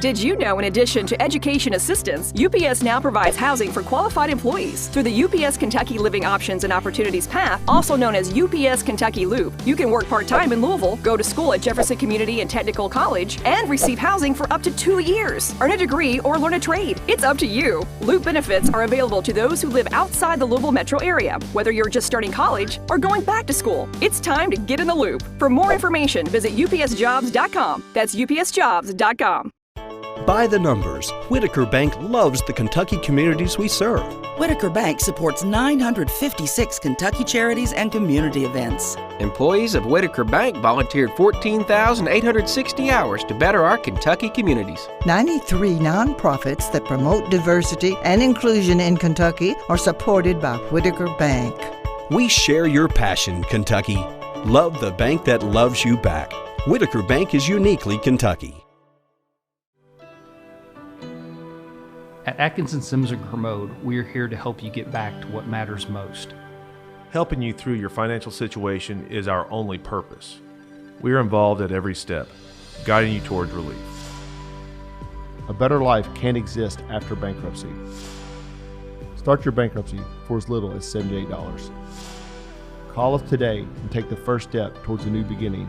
Did you know in addition to education assistance, UPS now provides housing for qualified employees? Through the UPS Kentucky Living Options and Opportunities Path, also known as UPS Kentucky Loop, you can work part-time in Louisville, go to school at Jefferson Community and Technical College, and receive housing for up to 2 years. Earn a degree or learn a trade. It's up to you. Loop benefits are available to those who live outside the Louisville metro area, whether you're just starting college or going back to school. It's time to get in the loop. For more information, visit upsjobs.com. That's upsjobs.com. By the numbers, Whitaker Bank loves the Kentucky communities we serve. Whitaker Bank supports 956 Kentucky charities and community events. Employees of Whitaker Bank volunteered 14,860 hours to better our Kentucky communities. 93 nonprofits that promote diversity and inclusion in Kentucky are supported by Whitaker Bank. We share your passion, Kentucky. Love the bank that loves you back. Whitaker Bank is uniquely Kentucky. At Atkinson Sims & Kermode, we are here to help you get back to what matters most. Helping you through your financial situation is our only purpose. We are involved at every step, guiding you towards relief. A better life can't exist after bankruptcy. Start your bankruptcy for as little as $78. Call us today and take the first step towards a new beginning.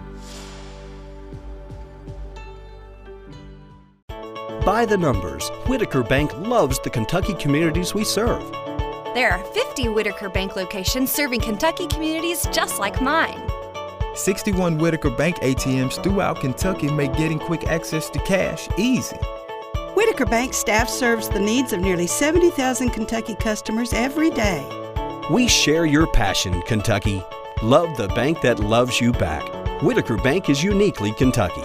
By the numbers, Whitaker Bank loves the Kentucky communities we serve. There are 50 Whitaker Bank locations serving Kentucky communities just like mine. 61 Whitaker Bank ATMs throughout Kentucky make getting quick access to cash easy. Whitaker Bank staff serves the needs of nearly 70,000 Kentucky customers every day. We share your passion, Kentucky. Love the bank that loves you back. Whitaker Bank is uniquely Kentucky.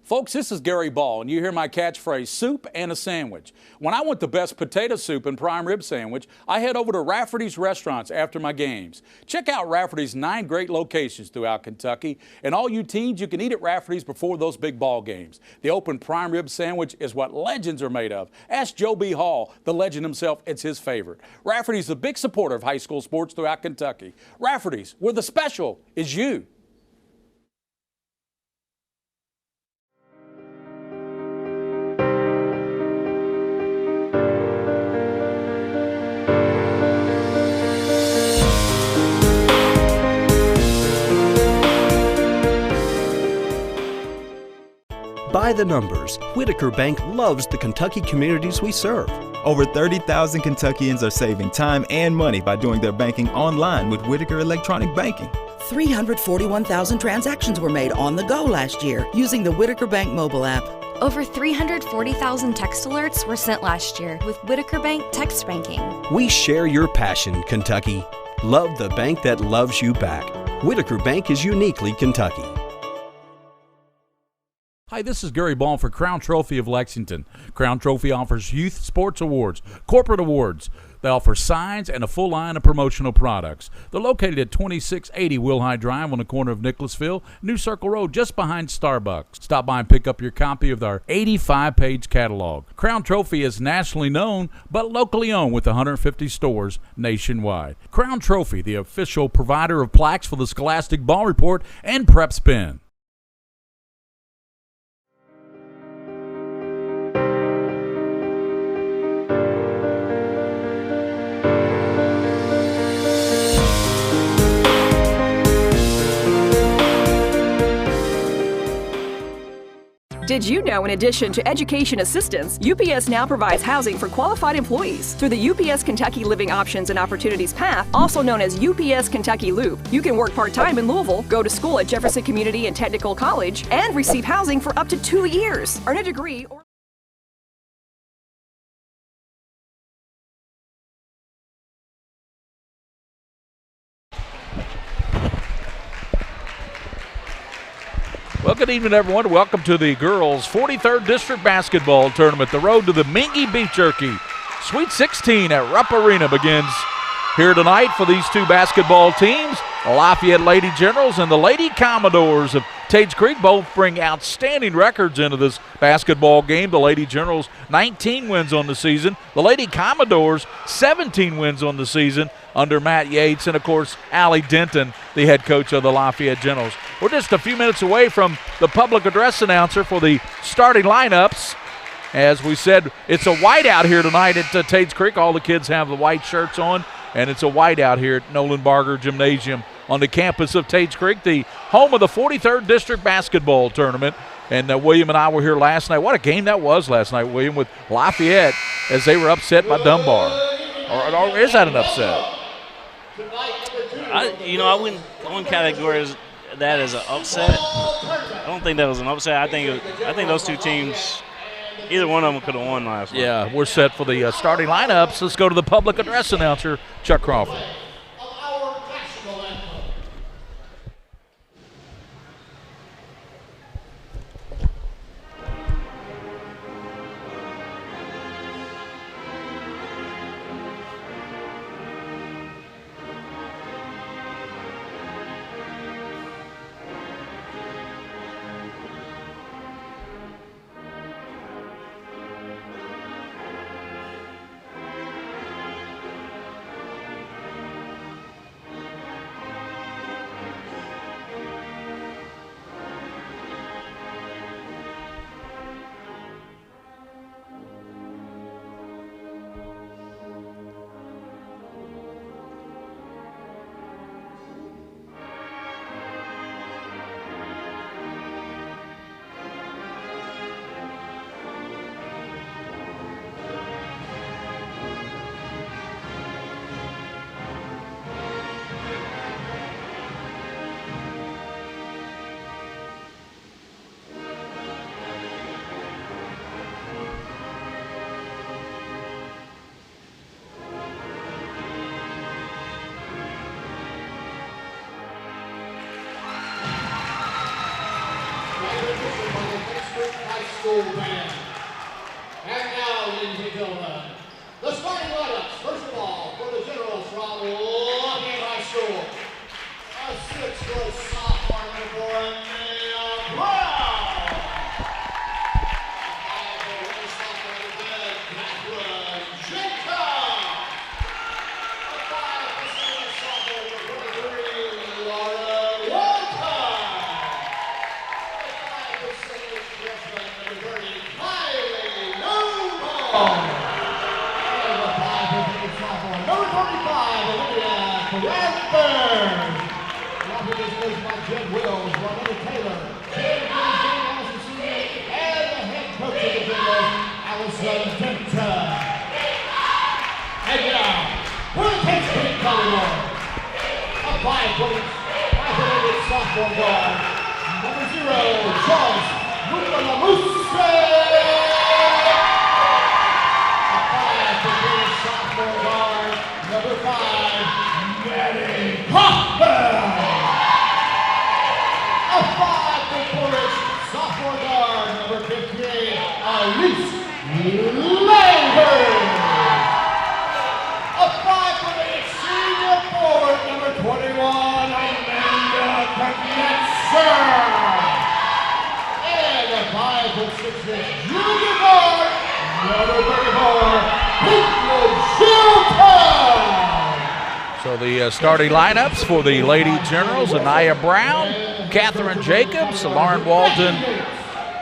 Folks, this is Gary Ball, and you hear my catchphrase, soup and a sandwich. When I want the best potato soup and prime rib sandwich, I head over to Rafferty's Restaurants after my games. Check out Rafferty's 9 great locations throughout Kentucky, and all you teens, you can eat at Rafferty's before those big ball games. The open prime rib sandwich is what legends are made of. Ask Joe B. Hall, the legend himself, it's his favorite. Rafferty's a big supporter of high school sports throughout Kentucky. Rafferty's, where the special is you. By the numbers, Whitaker Bank loves the Kentucky communities we serve. Over 30,000 Kentuckians are saving time and money by doing their banking online with Whitaker Electronic Banking. 341,000 transactions were made on the go last year using the Whitaker Bank mobile app. Over 340,000 text alerts were sent last year with Whitaker Bank text banking. We share your passion, Kentucky. Love the bank that loves you back. Whitaker Bank is uniquely Kentucky. Hi, this is Gary Ball for Crown Trophy of Lexington. Crown Trophy offers youth sports awards, corporate awards. They offer signs and a full line of promotional products. They're located at 2680 Wilhite Drive on the corner of Nicholasville, New Circle Road, just behind Starbucks. Stop by and pick up your copy of our 85-page catalog. Crown Trophy is nationally known, but locally owned with 150 stores nationwide. Crown Trophy, the official provider of plaques for the Scholastic Ball Report and Prep Spin. Did you know in addition to education assistance, UPS now provides housing for qualified employees? Through the UPS Kentucky Living Options and Opportunities Path, also known as UPS Kentucky Loop, you can work part-time in Louisville, go to school at Jefferson Community and Technical College, and receive housing for up to 2 years. Earn a degree or Well, good evening, everyone. Welcome to the girls' 43rd District Basketball Tournament. The road to the Mingy Beef Jerky Sweet 16 at Rupp Arena begins here tonight for these two basketball teams. The Lafayette Lady Generals and the Lady Commodores of Tates Creek both bring outstanding records into this basketball game. The Lady Generals, 19 wins on the season. The Lady Commodores, 17 wins on the season under Matt Yates. And, of course, Allie Denton the head coach of the Lafayette Generals. We're just a few minutes away from the public address announcer for the starting lineups. As we said, it's a whiteout here tonight at Tates Creek. All the kids have the white shirts on, and it's a whiteout here at Nolan Barger Gymnasium on the campus of Tates Creek, the home of the 43rd District Basketball Tournament. And William and I were here last night. What a game that was last night, William, with Lafayette as they were upset by Dunbar. Or is that an upset? I wouldn't categorize that as an upset. I don't think that was an upset. I think those two teams, either one of them could have won last night. Yeah, we're set for the starting lineups. Let's go to the public address announcer, Chuck Crawford. Band. And now, ladies and gentlemen, the starting lineups. First of all, for the Generals from Lafayette High School, a 6-foot sophomore number 4, Neil Brown. A 5-foot sophomore number 10, Catherine Jacob. A 5-foot sophomore number 23, Laura Walton. Sophomore guard, number 0, Charles Mukalamuse. A 5-foot sophomore guard, number 5, Maddie Hoffman. A 5'4" sophomore guard, number 15, Elise Langer. A 5'8" senior forward, number 21, Amanda Knetzer. And a 5'6" junior guard, number 34, Caitlin Shilton. So the starting lineups for the Lady Generals: Anaya Brown, Catherine Jacobs, Lauren Walton,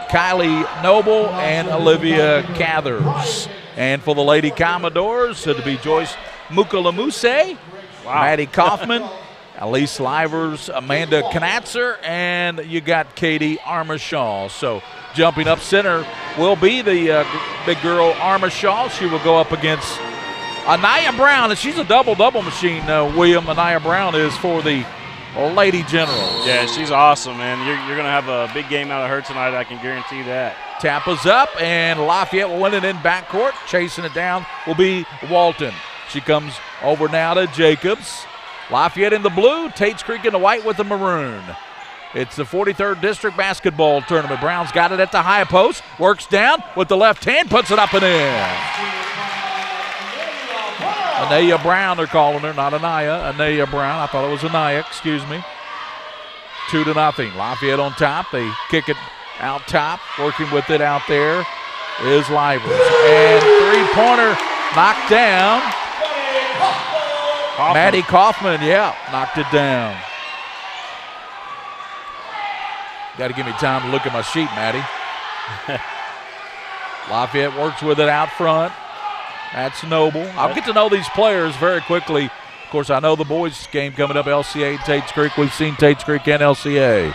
Kylie Noble, and Olivia Cathers. And for the Lady Commodores, to be Joyce Mukalamuse, Maddie Kaufman, Elise Livers, Amanda Knatzer, and you got Katie Armishaw. So jumping up center will be the big girl Armishaw. She will go up against Anaya Brown, and she's a double-double machine, William. Anaya Brown is for the Lady Generals. Yeah, she's awesome, man. You're going to have a big game out of her tonight, I can guarantee that. Tapa's up, and Lafayette will win it in backcourt. Chasing it down will be Walton. She comes over now to Jacobs. Lafayette in the blue, Tates Creek in the white with the maroon. It's the 43rd District Basketball Tournament. Brown's got it at the high post, works down with the left hand, puts it up and in. Anaya Brown, they're calling her, not Anaya. Anaya Brown. I thought it was Anaya, excuse me. 2-0. Lafayette on top. They kick it out top. Working with it out there is Livers. And three-pointer knocked down. Maddie Kaufman, knocked it down. Got to give me time to look at my sheet, Matty. Lafayette works with it out front. That's Noble. I'll get to know these players very quickly. Of course, I know the boys' game coming up, LCA and Tates Creek. We've seen Tates Creek and LCA.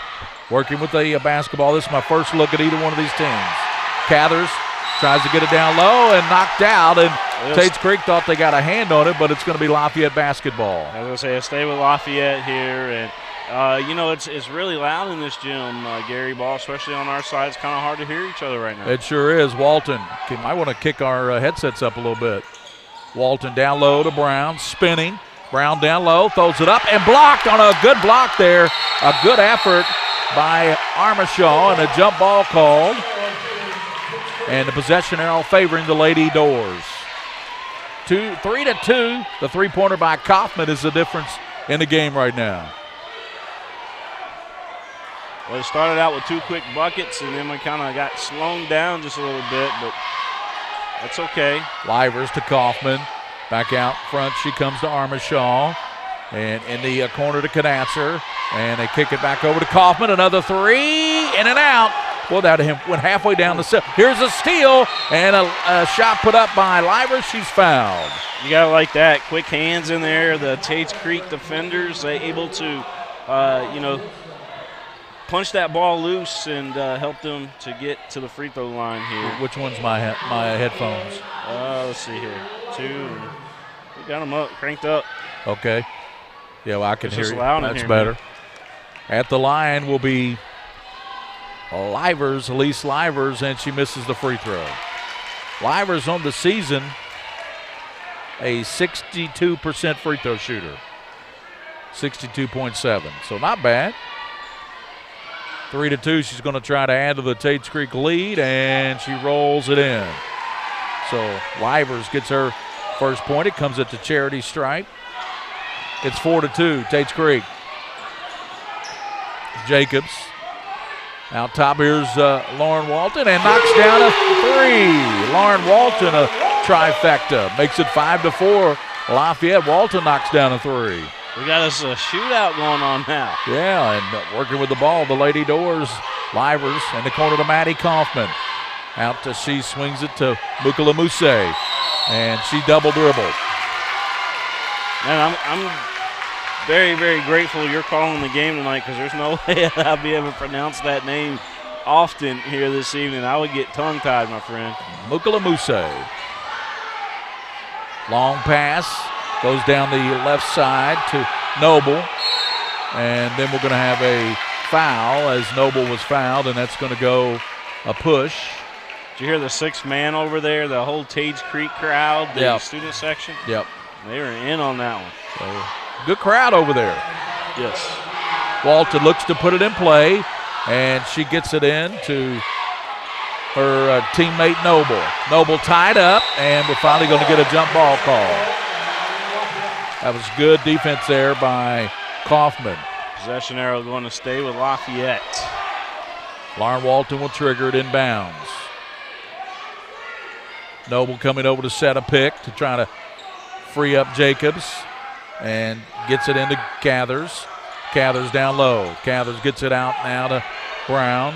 Working with the basketball. This is my first look at either one of these teams. Cathers tries to get it down low and knocked out, and Tates Creek thought they got a hand on it, but it's going to be Lafayette basketball. I was going to say, stay with Lafayette here, and it's really loud in this gym, Gary Ball, especially on our side. It's kind of hard to hear each other right now. It sure is. Walton might want to kick our headsets up a little bit. Walton down low to Brown, spinning. Brown down low, throws it up and blocked on a good block there. A good effort by Armishaw and a jump ball called. And the possession arrow favoring the Lady Doors. 3-2. The three-pointer by Kaufman is the difference in the game right now. Well, it started out with 2 quick buckets, and then we kind of got slowed down just a little bit, but that's okay. Livers to Kaufman. Back out front, she comes to Armishaw. And in the corner to Knatzer. And they kick it back over to Kaufman. Another 3, in and out. Well, that went halfway down the set. Here's a steal and a shot put up by Livers. She's fouled. You got to like that. Quick hands in there. The Tates Creek defenders, they able to, punch that ball loose and help them to get to the free throw line here. Which one's my headphones? Let's see here. 2. We got them up, cranked up. Okay. Yeah, well, I can hear you. That's here, better. Man. At the line will be Elise Livers, and she misses the free throw. Livers on the season, a 62% free throw shooter. 62.7, so not bad. 3-2, she's going to try to add to the Tates Creek lead, and she rolls it in. So Livers gets her first point. It comes at the charity stripe. It's 4-2, Tates Creek. Jacobs. Out top, here's Lauren Walton, and knocks down a 3. Lauren Walton, a trifecta. Makes it 5-4. Lafayette. Walton knocks down a 3. We got us a shootout going on now. Yeah, and working with the ball, the Lady Doors. Livers in the corner to Maddie Kaufman. Out to, she swings it to Mukala Muse, and she double dribbled. Man, I'm very, very grateful you're calling the game tonight, because there's no way I'll be able to pronounce that name often here this evening. I would get tongue-tied, my friend. Mukala Muse. Long pass. Goes down the left side to Noble. And then we're going to have a foul as Noble was fouled, and that's going to go a push. Did you hear the 6th man over there, the whole Tates Creek crowd, the student section? Yep. They were in on that one. So, good crowd over there. Yes. Walton looks to put it in play, and she gets it in to her teammate Noble. Noble tied up, and we're finally going to get a jump ball call. That was good defense there by Kaufman. Possession arrow going to stay with Lafayette. Lauren Walton will trigger it inbounds. Noble coming over to set a pick to try to free up Jacobs and gets it into Cathers. Cathers down low. Cathers gets it out now to Brown.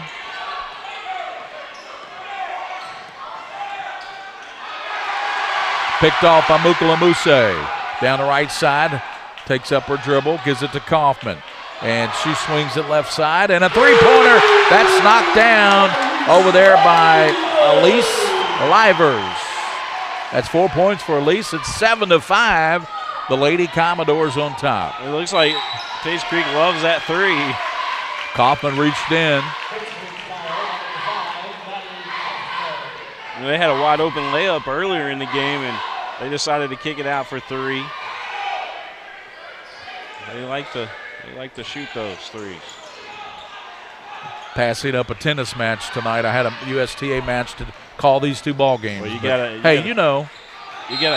Picked off by Mukala Muse. Down the right side, takes up her dribble, gives it to Kaufman. And she swings it left side, and a three-pointer. That's knocked down over there by Elise Livers. That's 4 points for Elise. It's 7-5. The Lady Commodores on top. It looks like Tates Creek loves that 3. Kaufman reached in. They had a wide open layup earlier in the game, and they decided to kick it out for 3. They like to shoot those 3s. Passing up a tennis match tonight. I had a USTA match to call these 2 ball games. Well, you got a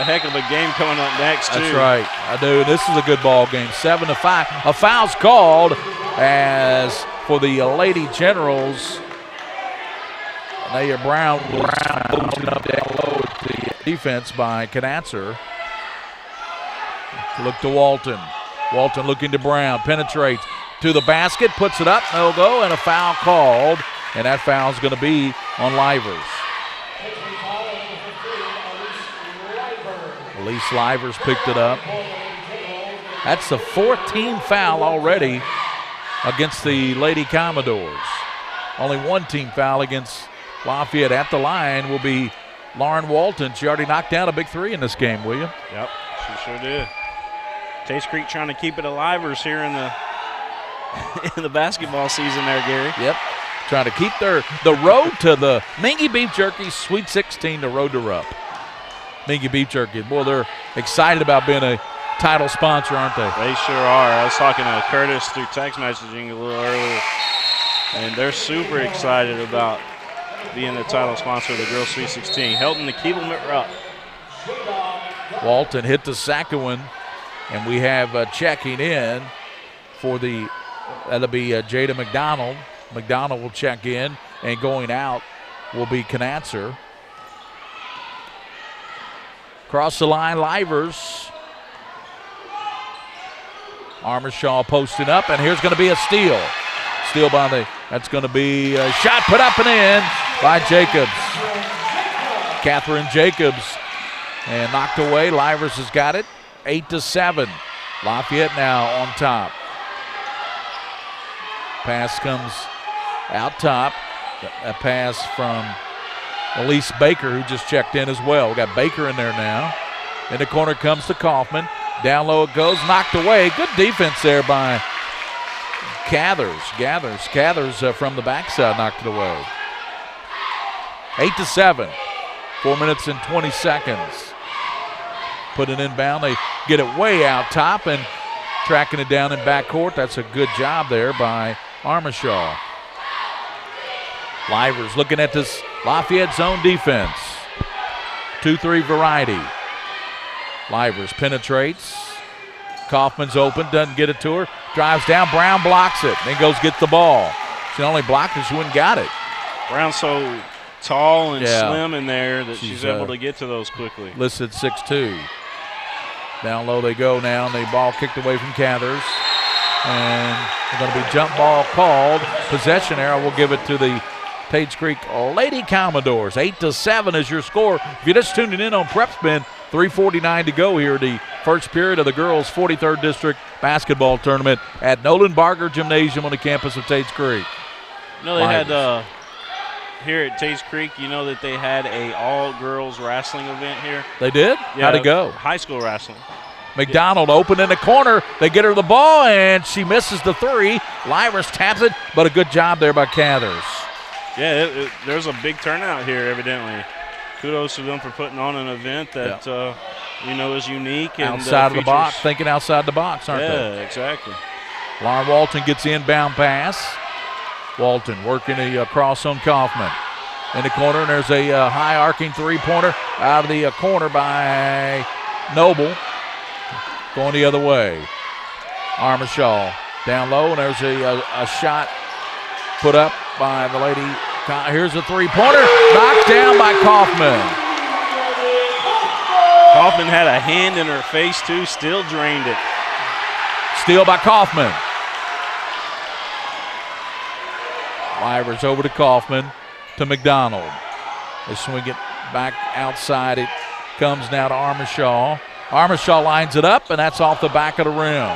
heck of a game coming up next, too. That's right. I do. This is a good ball game. 7-5. A foul's called as for the Lady Generals. Naya Brown moving up down low at the defense by Knatzer. Look to Walton. Walton looking to Brown. Penetrates. to the basket, puts it up, no go, and a foul called, and that foul is going to be on Livers. Elise Livers picked it up. That's the 14th foul already against the Lady Commodores. Only one team foul against Lafayette. At the line will be Lauren Walton. She already knocked down a big three in this game, will you? Yep, she sure did. Tates Creek trying to keep it alivers here in the in the basketball season there, Gary. Yep, trying to keep the road to the Mingy Beef Jerky Sweet 16, the road to Rupp. Mingy Beef Jerky, boy, they're excited about being a title sponsor, aren't they? They sure are. I was talking to Curtis through text messaging a little earlier, and they're super excited about being the title sponsor of the Girls Sweet 16, helping to keep them at Rupp. Walton hit the second one, and we have checking in for that'll be Jada McDonald. McDonald will check in, and going out will be Knatzer. Across the line, Livers. Armershaw posting up, and here's going to be a steal. Steal by that's going to be a shot put up and in by Jacobs. Catherine Jacobs, and knocked away. Livers has got it, 8-7. Lafayette now on top. Pass comes out top. A pass from Elise Baker, who just checked in as well. We got Baker in there now. In the corner comes to Kaufman. Down low it goes, knocked away. Good defense there by Gathers from the backside knocked it away. 8-7. 4 minutes and 20 seconds. Put it inbound. They get it way out top and tracking it down in backcourt. That's a good job there by Armershaw. Livers looking at this Lafayette zone defense. 2-3 variety. Livers penetrates. Kaufman's open, doesn't get it to her. Drives down, Brown blocks it, then goes get the ball. She only blocked it, she wouldn't got it. Brown's so tall and slim in there that she's able to get to those quickly. Listed 6'2". Down low they go now, and the ball kicked away from Cathers. And there's going to be jump ball called. Possession arrow will give it to the Tates Creek Lady Commodores. 8-7 is your score. If you're just tuning in on Prep Spin, 3:49 to go here, the first period of the girls' 43rd District basketball tournament at Nolan Barger Gymnasium on the campus of Tates Creek. You know, they had here at Tates Creek, you know that they had a all-girls wrestling event here? They did? Yeah, How'd it go? High school wrestling. McDonald open in the corner. They get her the ball, and she misses the three. Livers taps it, but a good job there by Cathers. Yeah, there's a big turnout here, evidently. Kudos to them for putting on an event that is unique and outside of the box, thinking outside the box, aren't they? Yeah, exactly. Lauren Walton gets the inbound pass. Walton working a cross on Kaufman. In the corner, and there's a high arcing three-pointer out of the corner by Noble. Going the other way. Armershaw down low, and there's a shot put up by the lady. Here's a three-pointer, knocked down by Kaufman. Kaufman had a hand in her face, too, still drained it. Steal by Kaufman. Livers over to Kaufman, to McDonald. They swing it back outside. It comes now to Armershaw. Armershaw lines it up, and that's off the back of the rim.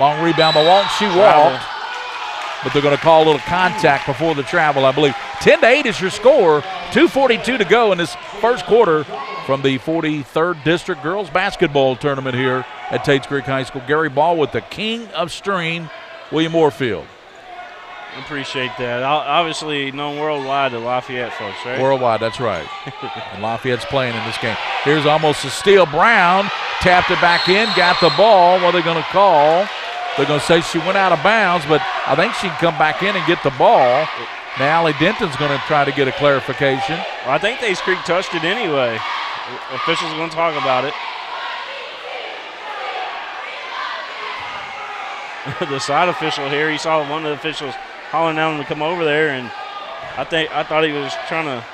Long rebound by Walton. She walked, but they're going to call a little contact before the travel, I believe. 10-8 is your score. 2:42 to go in this first quarter from the 43rd District Girls Basketball Tournament here at Tates Creek High School. Gary Ball with the king of stream, William Moorfield. Appreciate that. Obviously known worldwide to Lafayette folks, right? Worldwide, that's right. And Lafayette's playing in this game. Here's almost a steal. Brown tapped it back in, got the ball. What are they going to call? They're going to say she went out of bounds, but I think she can come back in and get the ball. Now Allie Denton's going to try to get a clarification. Well, I think Tates Creek touched it anyway. Officials are going to talk about it. The side official here, he saw one of the officials hollering down to come over there, and I thought he was trying to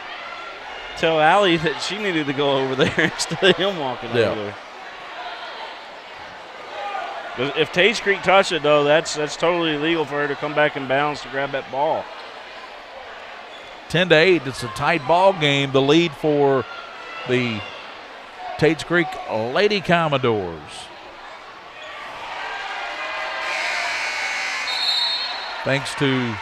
tell Allie that she needed to go over there instead of him walking over there. If Tates Creek touched it, though, that's totally illegal for her to come back in bounds to grab that ball. 10-8. It's a tight ball game. The lead for the Tates Creek Lady Commodores. Thanks to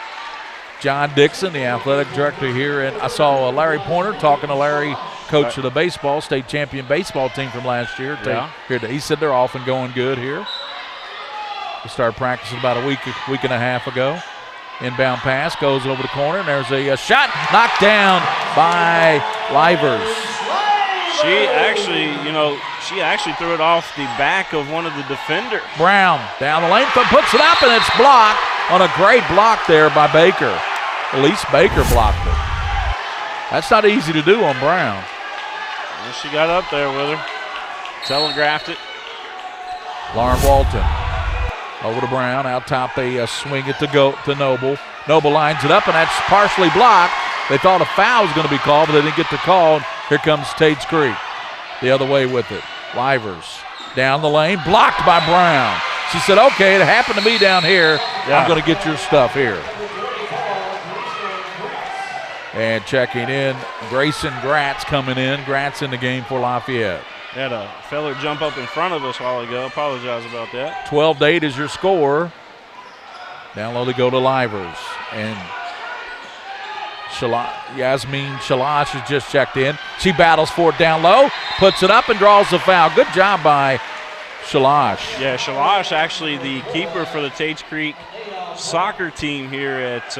John Dixon, the athletic director here. And I saw Larry Pointer talking to Larry, coach of the baseball, state champion baseball team from last year. Yeah. He said they're off and going good here. We started practicing about a week and a half ago. Inbound pass goes over the corner, and there's a shot knocked down by Livers. She actually threw it off the back of one of the defenders. Brown down the lane, puts it up, and it's blocked on a great block there by Baker. Elise Baker blocked it. That's not easy to do on Brown. Well, she got up there with her, telegraphed it. Lauren Walton over to Brown. Out top, they swing it to Noble. Noble lines it up, and that's partially blocked. They thought a foul was going to be called, but they didn't get the call. Here comes Tates Creek the other way with it. Livers down the lane, blocked by Brown. She said, okay, it happened to me down here. Yeah. I'm going to get your stuff here. And checking in, Grayson Gratz coming in. Gratz in the game for Lafayette. Had a feller jump up in front of us a while ago. Apologize about that. 12-8 is your score. Down low they go to Livers. And Yasmin Shalash has just checked in. She battles for it down low, puts it up and draws the foul. Good job by Shalash. Yeah, Shalash actually the keeper for the Tates Creek soccer team here at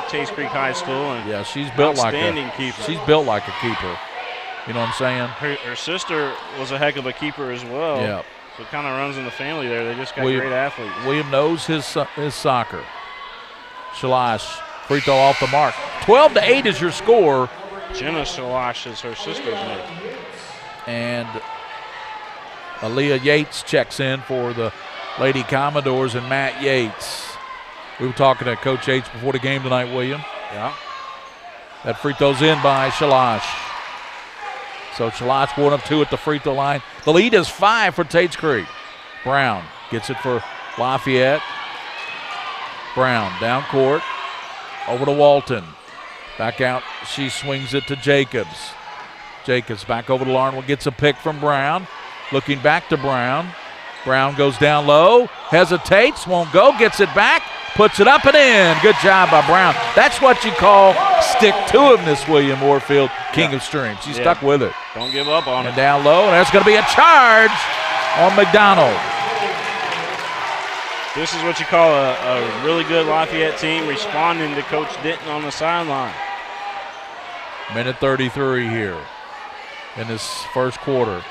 Tates Creek High School. And yeah, she's built like a keeper. She's built like a keeper. You know what I'm saying? Her sister was a heck of a keeper as well. Yeah. So it kind of runs in the family there. They just got great athletes. William knows his soccer. Shalash, free throw off the mark. 12-8 is your score. Jenna Shalash is her sister's name. And Aaliyah Yates checks in for the Lady Commodores and Matt Yates. We were talking to Coach Yates before the game tonight, William. Yeah. That free throw's in by Shalash. So Shalash 1 of 2 at the free throw line. The lead is 5 for Tates Creek. Brown gets it for Lafayette. Brown down court. Over to Walton. Back out. She swings it to Jacobs. Jacobs back over to Larnwell. Gets a pick from Brown. Looking back to Brown. Brown goes down low. Hesitates. Won't go. Gets it back. Puts it up and in. Good job by Brown. That's what you call stick to himness, William Warfield, king of streams. She stuck with it. Don't give up on it. And down low, and there's going to be a charge on McDonald. This is what you call a really good Lafayette team responding to Coach Denton on the sideline. Minute 33 here in this first quarter.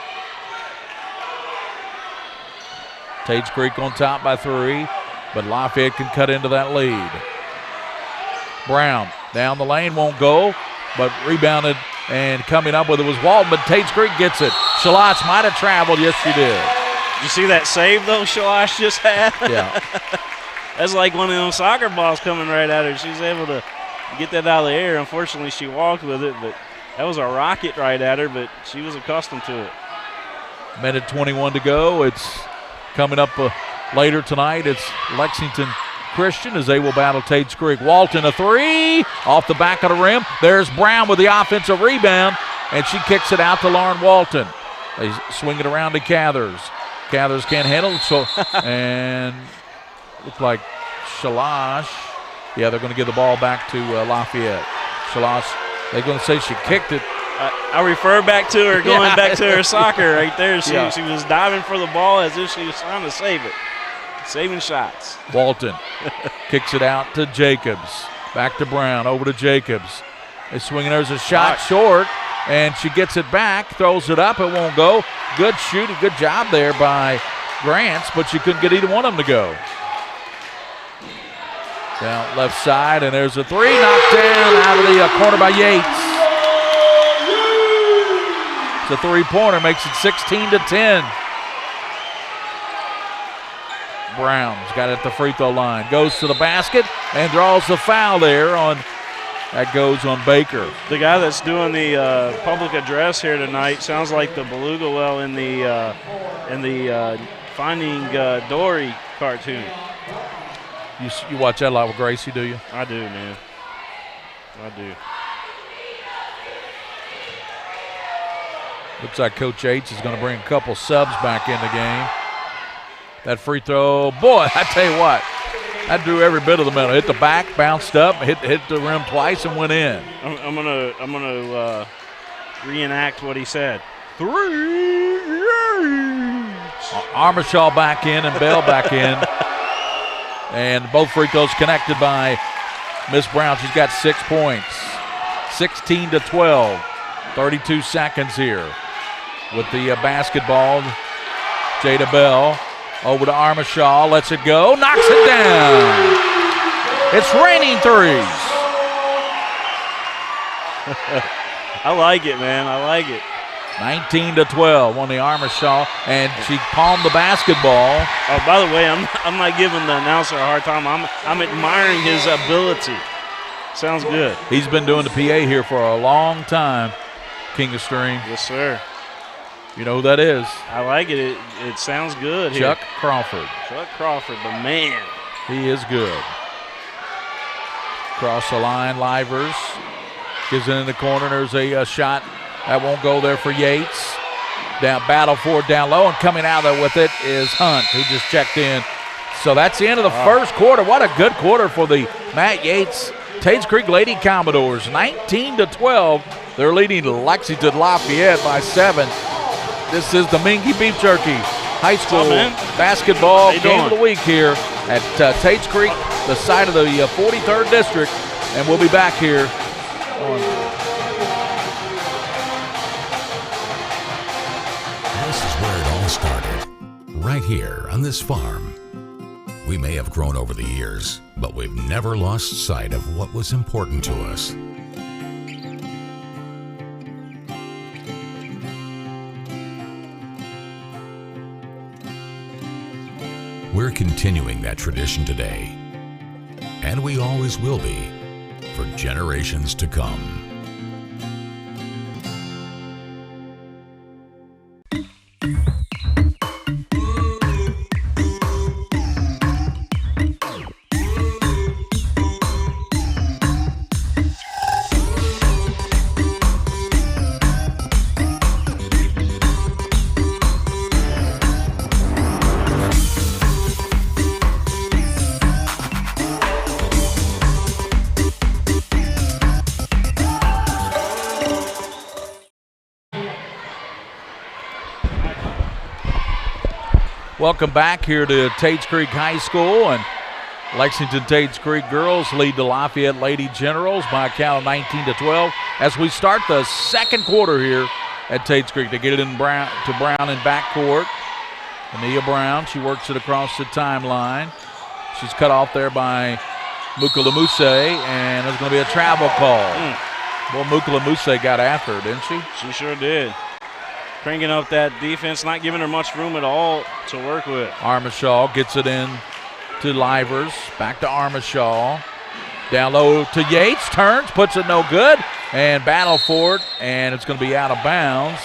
Tates Creek on top by 3, but Lafayette can cut into that lead. Brown down the lane, won't go, but rebounded and coming up with it was Walton, but Tates Creek gets it. Shalash might have traveled. Yes, she did. You see that save, though, Shalash just had? Yeah. That's like one of them soccer balls coming right at her. She's able to get that out of the air. Unfortunately, she walked with it, but that was a rocket right at her, but she was accustomed to it. Minute 21 to go. It's coming up later tonight. It's Lexington Christian as they will battle Tates Creek. Walton a 3 off the back of the rim. There's Brown with the offensive rebound, and she kicks it out to Lauren Walton. They swing it around to Cathers. Cathers can't handle it, so and looks like Shalash. Yeah, they're going to give the ball back to Lafayette. Shalash, they're going to say she kicked it. I refer back to her going back to her soccer right there. She was diving for the ball as if she was trying to save it. Saving shots. Walton kicks it out to Jacobs. Back to Brown, over to Jacobs. They swing it. There's a shot short, and she gets it back, throws it up. It won't go. Good shooting. Good job there by Grants, but she couldn't get either one of them to go. Down left side, and there's a 3 knocked down out of the corner by Yates. The three-pointer makes it 16-10. Brown's got it at the free throw line. Goes to the basket and draws the foul there on. That goes on Baker. The guy that's doing the public address here tonight sounds like the beluga well in the Finding Dory cartoon. You watch that a lot with Gracie, do you? I do, man. I do. Looks like Coach Yates is going to bring a couple subs back in the game. That free throw, boy, I tell you what, that drew every bit of the middle. Hit the back, bounced up, hit the rim twice, and went in. I'm gonna reenact what he said. 3 Armishaw back in and Bell back in. And both free throws connected by Miss Brown. She's got 6 points. 16-12. 32 seconds here. With the basketball, Jada Bell over to Armishaw. Lets it go. Knocks it down. It's raining threes. I like it, man. I like it. 19-12 on the Armishaw, and she palmed the basketball. Oh, by the way, I'm not giving the announcer a hard time. I'm admiring his ability. Sounds good. He's been doing the PA here for a long time, King of Stream. Yes, sir. You know who that is? I like it. It sounds good Chuck here. Crawford. Chuck Crawford, the man. He is good. Cross the line, Livers. Gives it in the corner. There's a shot. That won't go there for Yates. Down, battle for it down low, and coming out of with it is Hunt, who just checked in. So that's the end of the first quarter. What a good quarter for the Matt Yates Tates Creek Lady Commodores. 19-12. They're leading Lexington Lafayette by 7. This is the Mingy Beef Jerky High School basketball game of the week here at Tates Creek, the site of the 43rd District, and we'll be back here on. Started right here on this farm. We may have grown over the years, but we've never lost sight of what was important to us. We're continuing that tradition today, and we always will be for generations to come. Welcome back here to Tates Creek High School, and Lexington Tates Creek girls lead the Lafayette Lady Generals by a count of 19-12 as we start the second quarter here at Tates Creek. They get it in Brown in backcourt. Ania Brown, she works it across the timeline. She's cut off there by Mukalamuse, and there's going to be a travel call. Well, Mukalamuse got after her, didn't she? She sure did. Cranking up that defense, not giving her much room at all to work with. Armishaw gets it in to Livers. Back to Armishaw. Down low to Yates. Turns, puts it no good. And battle for it, and it's going to be out of bounds.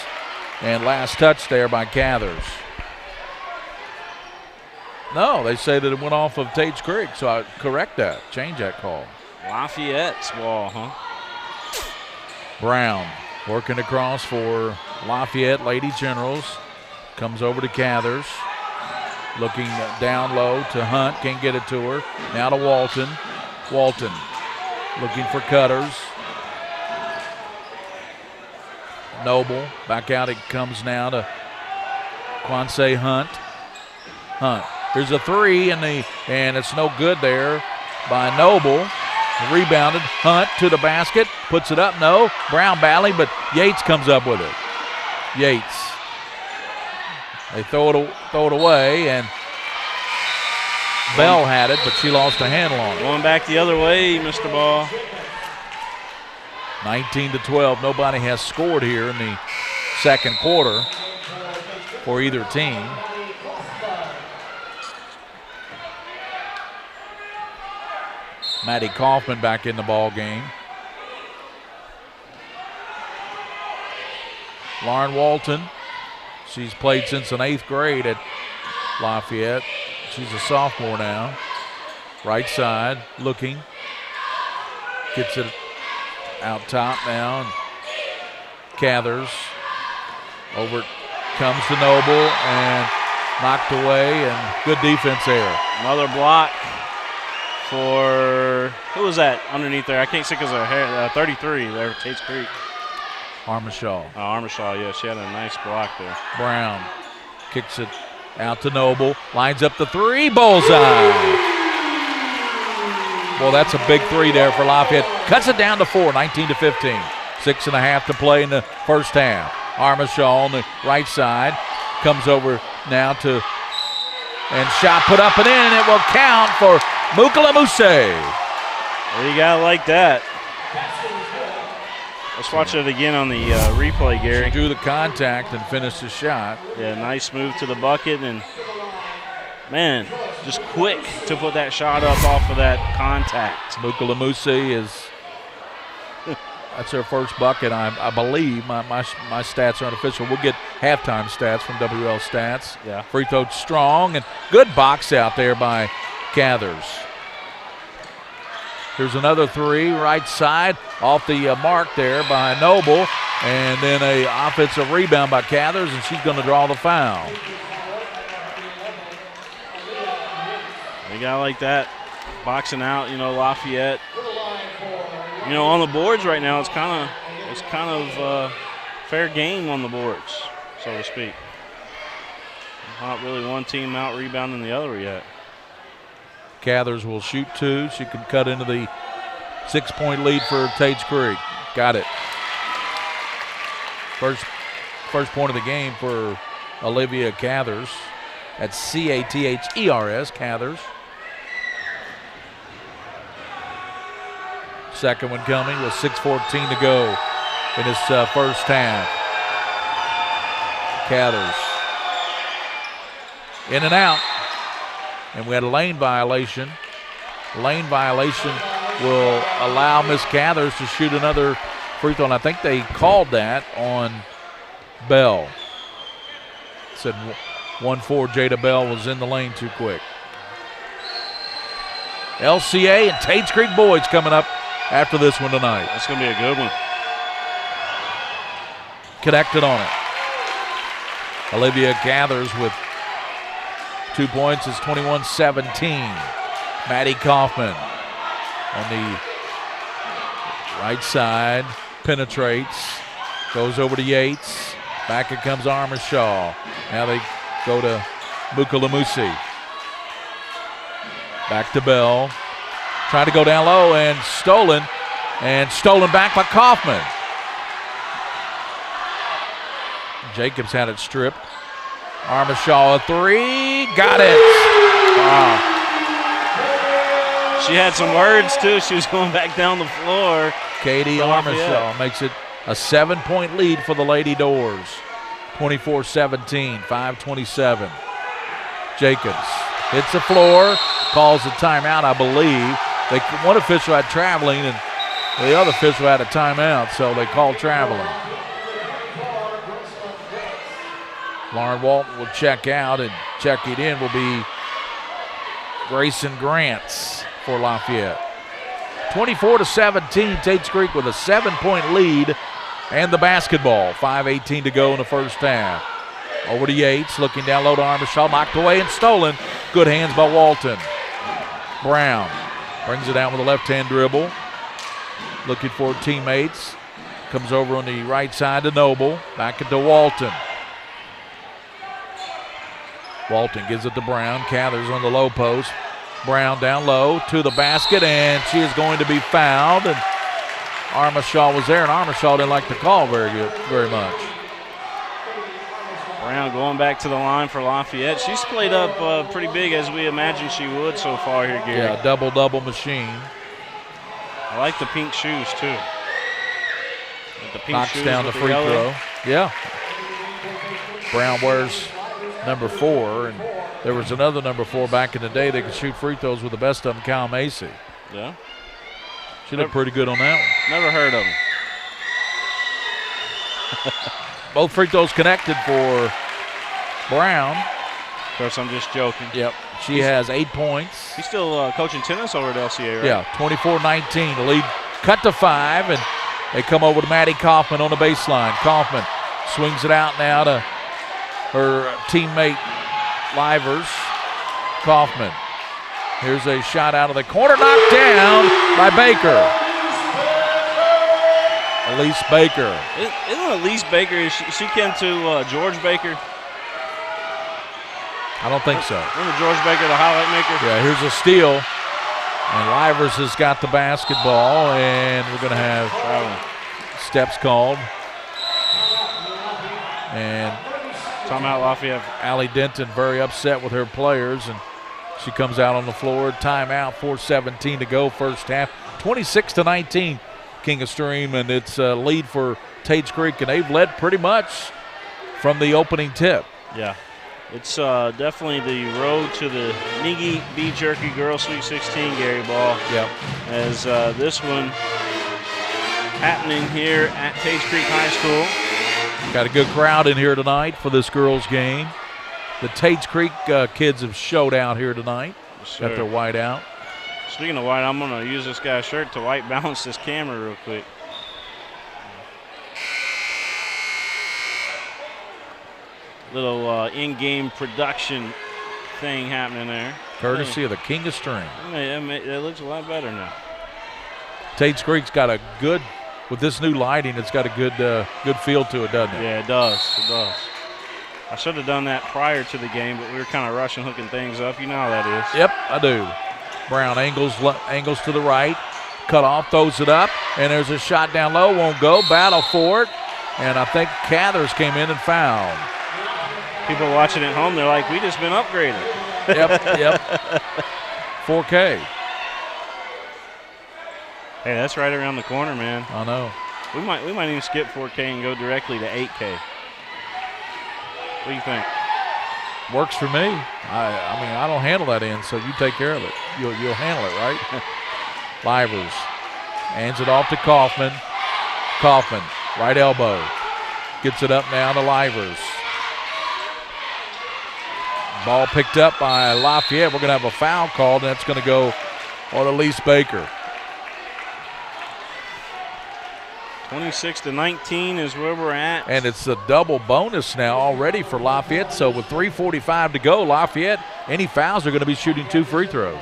And last touch there by Cathers. No, they say that it went off of Tates Creek, so I correct that. Change that call. Lafayette's ball, huh? Brown working across for Lafayette Lady Generals. Comes over to Cathers. Looking down low to Hunt. Can't get it to her. Now to Walton. Walton looking for cutters. Noble. Back out it comes now to Quincy Hunt. Hunt. There's a three, and it's no good there by Noble. Rebounded. Hunt to the basket. Puts it up. No. Brown battling, but Yates comes up with it. Yates. They throw it away, and Bell had it, but she lost a handle on it. Going back the other way, Mr. Ball. 19-12. Nobody has scored here in the second quarter for either team. Maddie Kaufman back in the ball game. Lauren Walton, she's played since an 8th grade at Lafayette. She's a sophomore now. Right side, looking. Gets it out top now. And Cathers. Over it comes to Noble and knocked away, and good defense there. Another block for, who was that underneath there? I can't see because of her hair. 33 there for Tates Creek. Armishaw. Armishaw, yeah, she had a nice block there. Brown kicks it out to Noble, lines up the three, bullseye. Well, that's a big three there for Lafayette. Cuts it down to 4, 19-15. 6.5 to play in the first half. Armishaw on the right side comes over now to, and shot put up and in, and it will count for Mukalamuse. Well, you gotta like that. Let's watch it again on the replay, Gary. She drew the contact and finished the shot. Yeah, nice move to the bucket, and man, just quick to put that shot up off of that contact. Mukalamuse is, that's her first bucket, I believe. My stats aren't official. We'll get halftime stats from WL Stats. Yeah. Free throw strong, and good box out there by Cathers. Here's another three, right side, off the mark there by Noble, and then a offensive rebound by Cathers, and she's going to draw the foul. You got like that, boxing out, Lafayette. On the boards right now, it's kind of fair game on the boards, so to speak. Not really one team out rebounding the other yet. Cathers will shoot two. She can cut into the 6-point lead for Tates Creek. Got it. First point of the game for Olivia Cathers. That's Cathers, Cathers. Second one coming with 6:14 to go in this first half. Cathers in and out. And we had a lane violation. Lane violation will allow Miss Cathers to shoot another free throw. And I think they called that on Bell. Said 1-4 Jada Bell was in the lane too quick. LCA and Tates Creek boys coming up after this one tonight. That's going to be a good one. Connected on it. Olivia Cathers with 2 points. It's 21-17. Maddie Kaufman on the right side. Penetrates. Goes over to Yates. Back it comes Armishaw. Now they go to Mukalamuse. Back to Bell. Trying to go down low and stolen. And stolen back by Kaufman. Jacobs had it stripped. Armishaw a three. Got it. Wow. She had some words too. She was going back down the floor. Katie Armishaw makes it a 7-point lead for the Lady Doors. 24-17, 5:27. Jacobs hits the floor, calls a timeout, I believe. One official had traveling and the other official had a timeout, so they called traveling. Lauren Walton will check out, and check it in will be Grayson Grants for Lafayette. 24-17, Tates Creek with a 7-point lead and the basketball. 5:18 to go in the first half. Over to Yates, looking down low to Armishaw, knocked away and stolen. Good hands by Walton. Brown brings it out with a left-hand dribble. Looking for teammates. Comes over on the right side to Noble. Back into Walton. Walton gives it to Brown. Cathers on the low post. Brown down low to the basket, and she is going to be fouled. And Armishaw was there, and Armishaw didn't like the call very much. Brown going back to the line for Lafayette. She's played up pretty big as we imagined she would so far here, Gary. Yeah, double-double machine. I like the pink shoes, too. The pink Knocks shoes down the free yellow. throw. Yeah. Brown wears number 4, and there was another number 4 back in the day that could shoot free throws with the best of them, Kyle Macy. Yeah. She looked pretty good on that one. Never heard of him. Both free throws connected for Brown. Of course, I'm just joking. Yep. She has 8 points. He's still coaching tennis over at LCA, right? Yeah, 24-19. The lead cut to 5, and they come over to Maddie Kaufman on the baseline. Kaufman swings it out now to her teammate Livers. Kaufman. Here's a shot out of the corner, knocked down by Baker. Elise Baker. Isn't Elise Baker, she came to George Baker? I don't think so. Remember George Baker, the highlight maker? Yeah, here's a steal. And Livers has got the basketball, and we're going to have steps called. And timeout Lafayette. Allie Denton very upset with her players, and she comes out on the floor. Timeout, 4:17 to go, first half. 26-19, King of Stream, and it's a lead for Tates Creek, and they've led pretty much from the opening tip. Yeah. It's definitely the road to the Niggy Beef Jerky Girls Sweet 16, Gary Ball. Yep. As this one happening here at Tates Creek High School. Got a good crowd in here tonight for this girls' game. The Tates Creek kids have showed out here tonight. Yes, got their white out. Speaking of white, I'm going to use this guy's shirt to white balance this camera real quick. Little in-game production thing happening there. Courtesy of the King of String. It looks a lot better now. Tates Creek's got a good, with this new lighting, it's got a good feel to it, doesn't it? Yeah, it does. It does. I should have done that prior to the game, but we were kind of rushing, hooking things up. You know how that is. Yep, I do. Brown angles to the right. Cut off, throws it up, and there's a shot down low. Won't go. Battle for it. And I think Cathers came in and fouled. People watching at home, they're like, we just been upgraded. Yep. 4K. Hey, that's right around the corner, man. I know. We might even skip 4K and go directly to 8K. What do you think? Works for me. I mean, I don't handle that end, so you take care of it. You'll handle it, right? Livers hands it off to Kaufman. Kaufman, right elbow. Gets it up now to Livers. Ball picked up by Lafayette. We're going to have a foul called, and that's going to go on Elise Baker. 26-19 is where we're at. And it's a double bonus now already for Lafayette. So with 3:45 to go, Lafayette, any fouls are going to be shooting 2 free throws.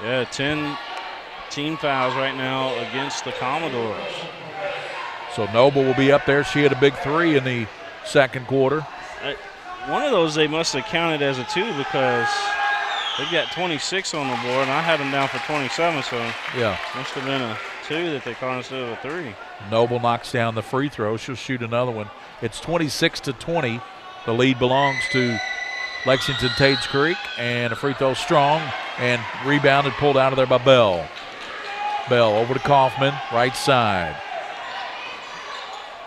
Yeah, 10 team fouls right now against the Commodores. So Noble will be up there. She had a big 3 in the second quarter. One of those they must have counted as a 2 because they've got 26 on the board, and I had them down for 27, so yeah, must have been a 2 that they caught instead of a 3. Noble knocks down the free throw. She'll shoot another one. It's 26-20. The lead belongs to Lexington Tates Creek, and a free throw strong, and rebounded, pulled out of there by Bell. Bell over to Kaufman, right side.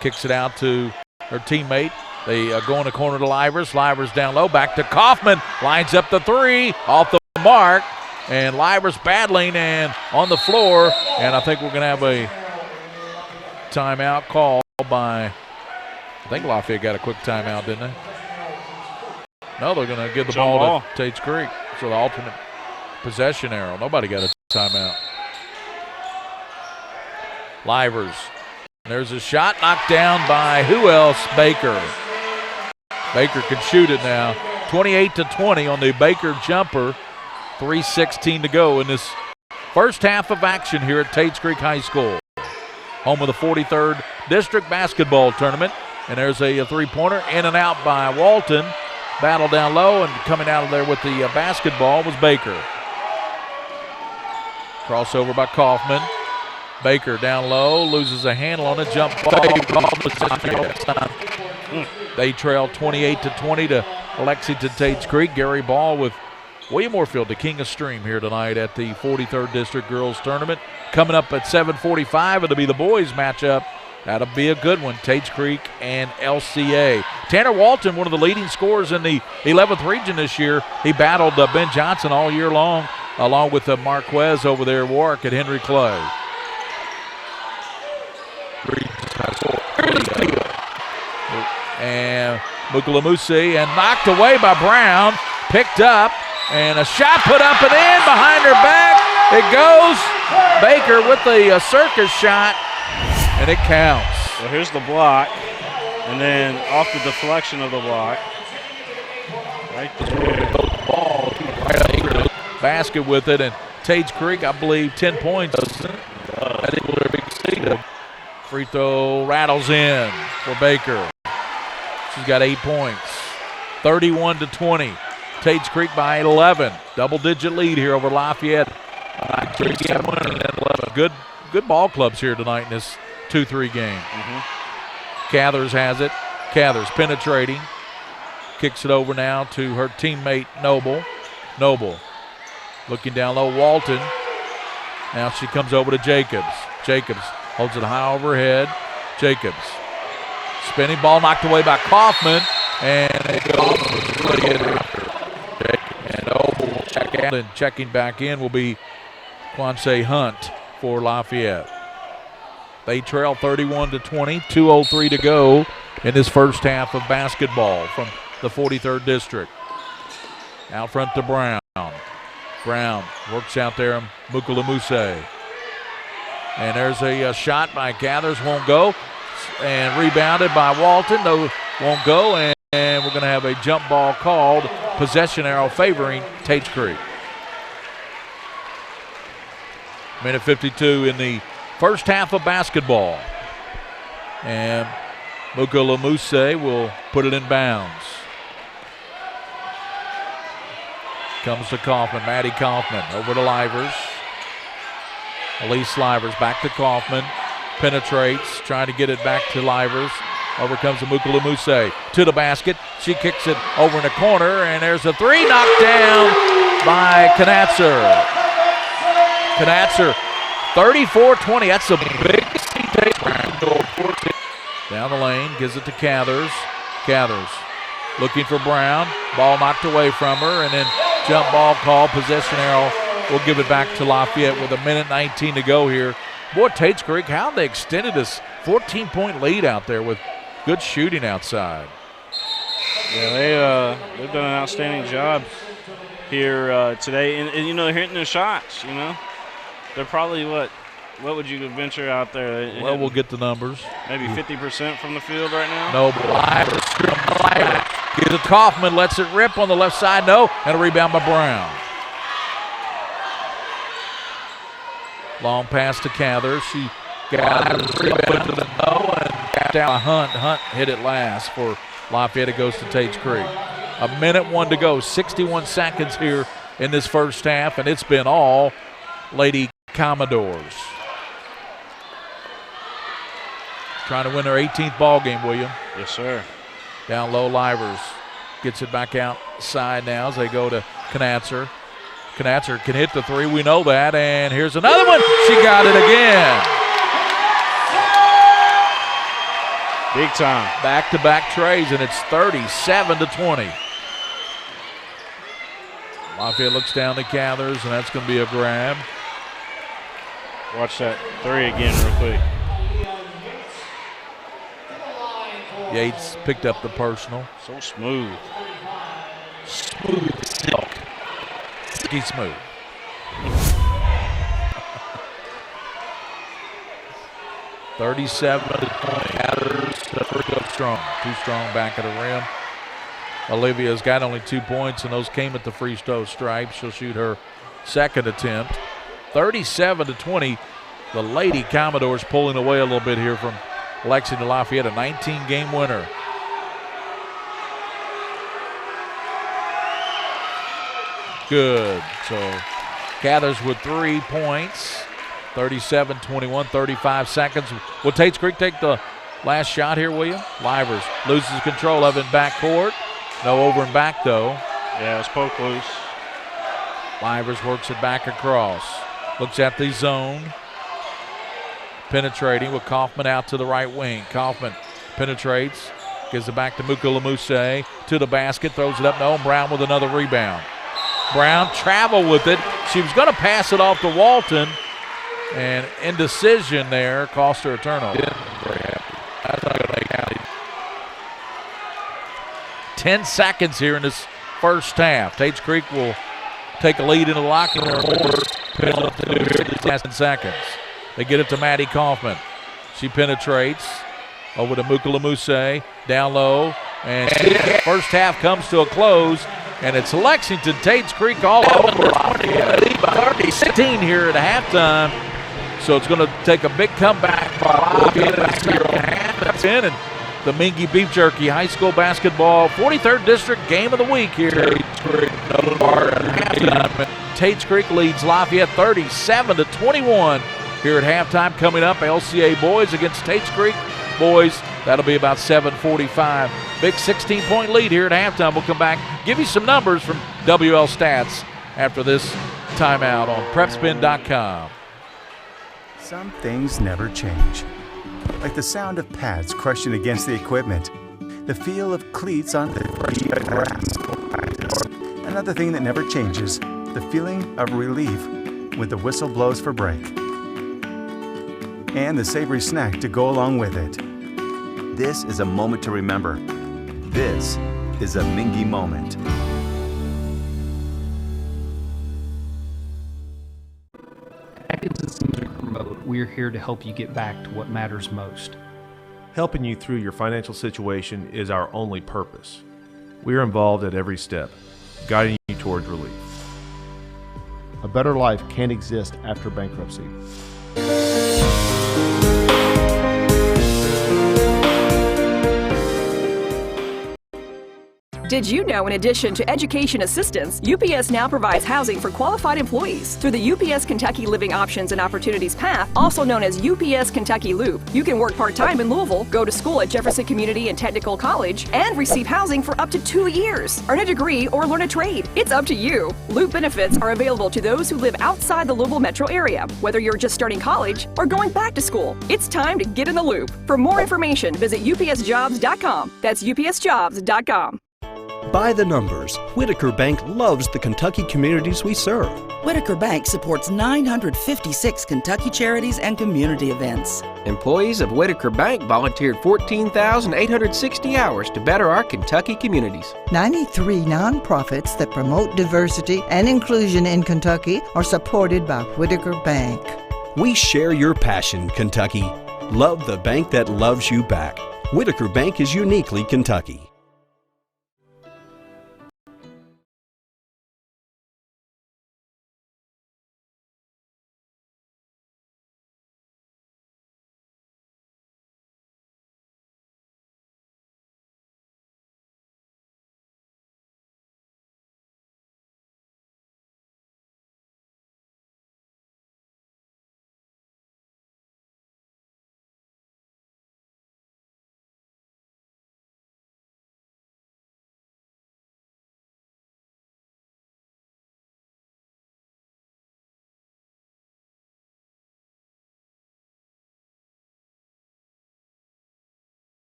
Kicks it out to her teammate. They go in the corner to Livers. Livers down low, back to Kaufman. Lines up the 3, off the mark. And Livers battling and on the floor. And I think we're going to have a timeout call by, I think Lafayette got a quick timeout, didn't they? No, they're going to give the ball to Tates Creek. So the alternate possession arrow. Nobody got a timeout. Livers. There's a shot knocked down by who else? Baker. Baker can shoot it now. 28-20 on the Baker jumper. 3:16 to go in this first half of action here at Tates Creek High School. Home of the 43rd District Basketball Tournament. And there's a three-pointer in and out by Walton. Battle down low, and coming out of there with the basketball was Baker. Crossover by Kaufman. Baker down low, loses a handle on a jump ball. They trail 28-20 to Lexington Tates Creek. Gary Ball with William Moorfield, the King of Stream, here tonight at the 43rd District Girls Tournament. Coming up at 7:45, it'll be the boys matchup. That'll be a good one, Tates Creek and LCA. Tanner Walton, one of the leading scorers in the 11th region this year. He battled Ben Johnson all year long, along with Marquez over there at Warwick at Henry Clay. And Mukulamuse, and knocked away by Brown. Picked up, and a shot put up and in behind her back. It goes. Baker with the circus shot, and it counts. Well, here's the block, and then off the deflection of the block. Right there. Ball, right basket with it, and Tates Creek, I believe, 10 points. I think we'll be exceeded. Free throw rattles in for Baker. She's got 8 points. 31-20. Tates Creek by 11. Double-digit lead here over Lafayette. Good ball clubs here tonight in this 2-3 game. Cathers has it. Cathers penetrating. Kicks it over now to her teammate Noble. Noble looking down low. Walton. Now she comes over to Jacobs. Jacobs holds it high overhead. Jacobs. Spinning ball knocked away by Kaufman. And it goes. And Noble will check out. And checking back in will be Quincy Hunt for Lafayette. They trail 31-20. 2:03 to go in this first half of basketball from the 43rd district. Out front to Brown. Brown works out there. Mukulamuse. And there's a shot by Gathers. Won't go. And rebounded by Walton. No, won't go. And we're going to have a jump ball called. Possession arrow favoring Tates Creek. Minute 52 in the first half of basketball. And Mukulamuse will put it in bounds. Comes to Kaufman, Maddie Kaufman, over to Livers. Elise Livers back to Kaufman, penetrates, trying to get it back to Livers. Over comes the Mukulamuse to the basket. She kicks it over in the corner, and there's a three knocked down by Knatzer. Knatzer, 34-20. That's a big take. Down the lane, gives it to Cathers. Cathers looking for Brown. Ball knocked away from her, and then jump ball call. Possession arrow will give it back to Lafayette with 1:19 to go here. Boy, Tates Creek, how they extended this 14-point lead out there with good shooting outside. Yeah, they've done an outstanding job here today, and you know, hitting their shots. You know, they're probably what would you venture out there? Well, we'll get the numbers. Maybe 50% from the field right now. No, gives it to Kaufman, lets it rip on the left side. No, and a rebound by Brown. Long pass to Cathers. She got it, rebound to the no, and down Hunt. Hunt hit it last for Lafayette. It goes to Tates Creek. 1:01 to go. 61 seconds here in this first half, and it's been all Lady Commodores. Trying to win their 18th ball game, William. Yes, sir. Down low, Livers gets it back outside now as they go to Knatzer. Knatzer can hit the three, we know that, and here's another one. She got it again. Big time. Back-to-back trays, and it's 37-20. Lafayette looks down to Cathers, and that's going to be a grab. Watch that three again real quick. Yates picked up the personal. So smooth. Smooth silk. Silky smooth. $37-20. Strong. Too strong back at the rim. Olivia's got only 2 points, and those came at the free throw stripe. She'll shoot her second attempt. 37-20. The Lady Commodores pulling away a little bit here from Lexington Lafayette, a 19-game winner. Good. So Cathers with 3 points. 37-21, 35 seconds. Will Tates Creek take the last shot here, William? Livers loses control of it in backcourt. No over and back, though. Yeah, it's poke loose. Livers works it back across. Looks at the zone. Penetrating with Kaufman out to the right wing. Kaufman penetrates, gives it back to Mukulamuse to the basket, throws it up. No, Brown with another rebound. Brown traveled with it. She was going to pass it off to Walton, and indecision there cost her a turnover. Very happy. That's not going to make out. 10 seconds here in this first half. Tates Creek will take a lead in the locker room. Last 10 seconds. They get it to Maddie Kaufman. She penetrates over to Mukalamuse, down low, and first half comes to a close, and it's Lexington Tates Creek all over. 16 here at halftime, so it's going to take a big comeback by Lafayette in, and the Mingy Beef Jerky High School Basketball 43rd District Game of the Week here. Tates Creek leads Lafayette 37-21 here at halftime. Coming up, LCA boys against Tates Creek boys. That'll be about 7:45. Big 16-point lead here at halftime. We'll come back, give you some numbers from WL Stats after this timeout on PrepSpin.com. Some things never change. Like the sound of pads crushing against the equipment, the feel of cleats on the grass. Another thing that never changes, the feeling of relief when the whistle blows for break. And the savory snack to go along with it. This is a moment to remember. This is a Mingy moment. Atkinson Sims and Promote, we're here to help you get back to what matters most. Helping you through your financial situation is our only purpose. We are involved at every step, guiding you towards relief. A better life can't exist after bankruptcy. Did you know, in addition to education assistance, UPS now provides housing for qualified employees through the UPS Kentucky Living Options and Opportunities Path, also known as UPS Kentucky Loop. You can work part-time in Louisville, go to school at Jefferson Community and Technical College, and receive housing for up to 2 years. Earn a degree or learn a trade. It's up to you. Loop benefits are available to those who live outside the Louisville metro area, whether you're just starting college or going back to school. It's time to get in the loop. For more information, visit upsjobs.com. That's upsjobs.com. By the numbers, Whitaker Bank loves the Kentucky communities we serve. Whitaker Bank supports 956 Kentucky charities and community events. Employees of Whitaker Bank volunteered 14,860 hours to better our Kentucky communities. 93 nonprofits that promote diversity and inclusion in Kentucky are supported by Whitaker Bank. We share your passion, Kentucky. Love the bank that loves you back. Whitaker Bank is uniquely Kentucky.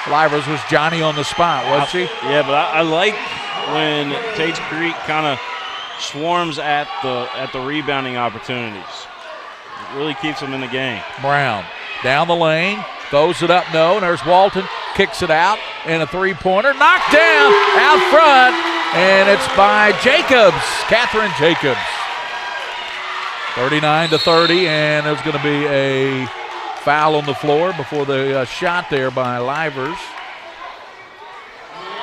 Livers was Johnny on the spot, wasn't she? Yeah, but I like when Tates Creek kind of swarms at the rebounding opportunities. It really keeps them in the game. Brown down the lane, throws it up, no, and there's Walton, kicks it out, and a three-pointer, knocked down out front, and it's by Jacobs, Catherine Jacobs. 39-30, and there's going to be a foul on the floor before the shot there by Livers.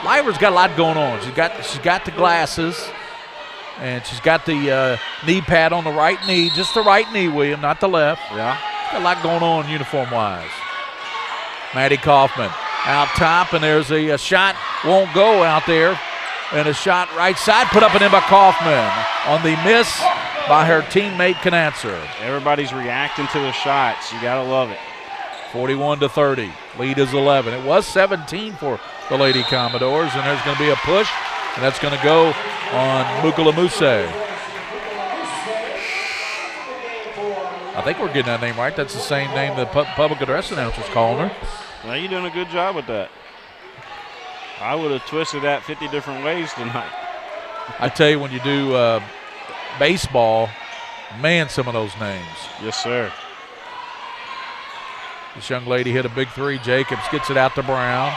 Livers got a lot going on. She's got the glasses, and she's got the knee pad on the right knee, just the right knee, William, not the left. Yeah. She's got a lot going on uniform-wise. Maddie Kaufman out top, and there's a shot, won't go out there, and a shot right side, put up and in by Kaufman on the miss by her teammate Knatzer. Everybody's reacting to the shots. You got to love it. 41-30. Lead is 11. It was 17 for the Lady Commodores, and there's going to be a push, and that's going to go on Mukalamuse. I think we're getting that name right. That's the same name the public address announcer's calling her. Well, you're doing a good job with that. I would have twisted that 50 different ways tonight. I tell you, when you do baseball, man, some of those names. Yes, sir. This young lady hit a big three. Jacobs gets it out to Brown.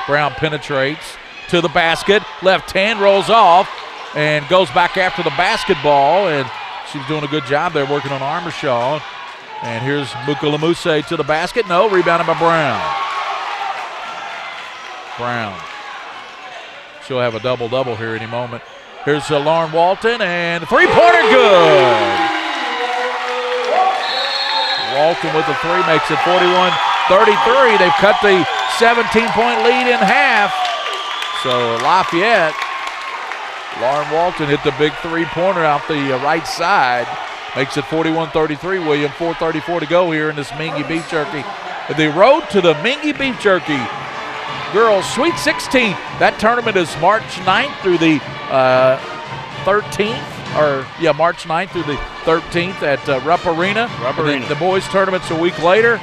Brown penetrates to the basket. Left hand rolls off and goes back after the basketball. And she's doing a good job there working on Armershaw. And here's Mukalamuse to the basket. No, rebounded by Brown. Brown. She'll have a double-double here any moment. Here's Lauren Walton, and three-pointer good. Walton with the three makes it 41-33. They've cut the 17-point lead in half. So Lafayette, Lauren Walton hit the big three-pointer out the right side. Makes it 41-33, William. 4:34 to go here in this Mingy Beef Jerky. The road to the Mingy Beef Jerky Girls Sweet 16. That tournament is March 9th through the 13th. March 9th through the 13th at Rupp Arena. The boys tournament's a week later.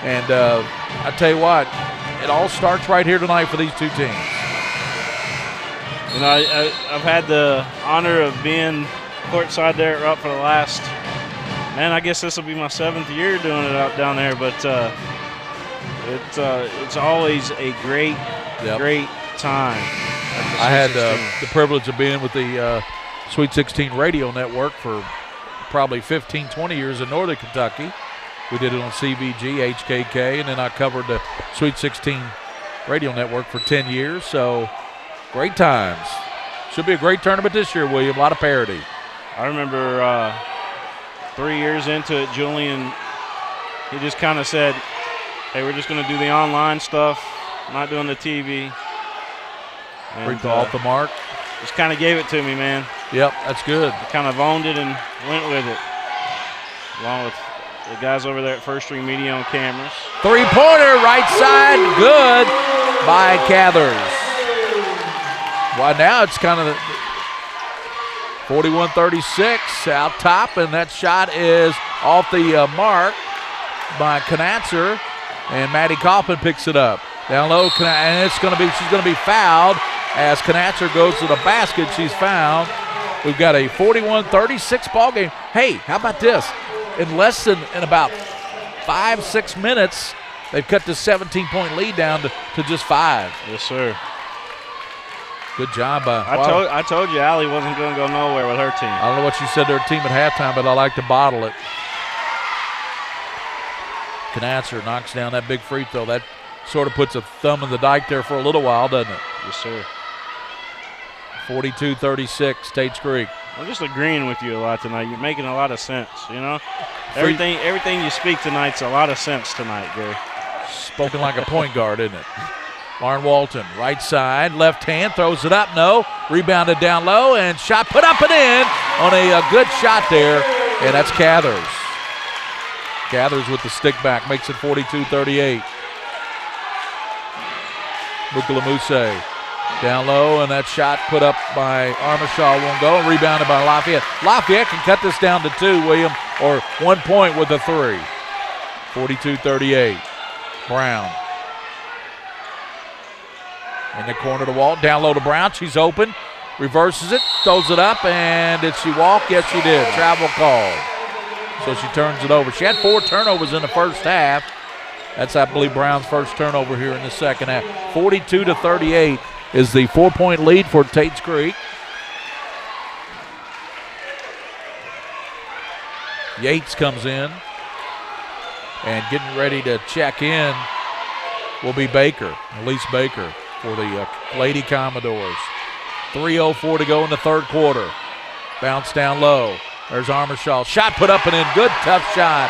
And I tell you what, it all starts right here tonight for these two teams. You know, I've had the honor of being courtside there at Rupp for the last, I guess this will be my 7th year doing it out down there, but it's always a great time. I had the privilege of being with the Sweet 16 radio network for probably 15, 20 years in Northern Kentucky. We did it on CVG, HKK, and then I covered the Sweet 16 radio network for 10 years, so great times. Should be a great tournament this year, William. A lot of parity. I remember 3 years into it, Julian, he just kind of said, hey, we're just going to do the online stuff, not doing the TV. And, off the mark. Just kind of gave it to me, man. Yep, that's good. I kind of owned it and went with it, along with the guys over there at First String Media on cameras. Three-pointer, right side, good by Cathers. Well, now it's kind of 41-36 out top, and that shot is off the mark by Knatzer, and Maddie Kaufman picks it up. Down low, and she's going to be fouled as Knatzer goes to the basket. She's fouled. We've got a 41-36 ball game. Hey, how about this? In about 5-6 minutes, they've cut the 17-point lead down to just 5. Yes, sir. Good job. I told you Allie wasn't going to go nowhere with her team. I don't know what she said to her team at halftime, but I like to bottle it. Knatzer knocks down that big free throw. That sort of puts a thumb in the dike there for a little while, doesn't it? Yes, sir. 42-36, Tates Creek. I'm just agreeing with you a lot tonight. You're making a lot of sense, you know? Everything you speak tonight's a lot of sense tonight, Gary. Spoken like a point guard, isn't it? Lauren Walton, right side, left hand, throws it up, no. Rebounded down low, and shot put up and in on a good shot there, and that's Cathers. Cathers with the stick back, makes it 42-38. Mukalamuse down low, and that shot put up by Armershaw won't go, and rebounded by Lafayette. Lafayette can cut this down to 2, William, or 1 point with a 3. 42-38. Brown. In the corner to Walt, down low to Brown. She's open, reverses it, throws it up, and did she walk? Yes, she did. Travel call. So she turns it over. She had 4 turnovers in the first half. That's, I believe, Brown's first turnover here in the second half. 42-38 is the 4-point lead for Tates Creek. Yates comes in, and getting ready to check in will be Baker, Elise Baker, for the Lady Commodores. 3:04 to go in the third quarter. Bounce down low. There's Armishaw. Shot put up and in. Good, tough shot.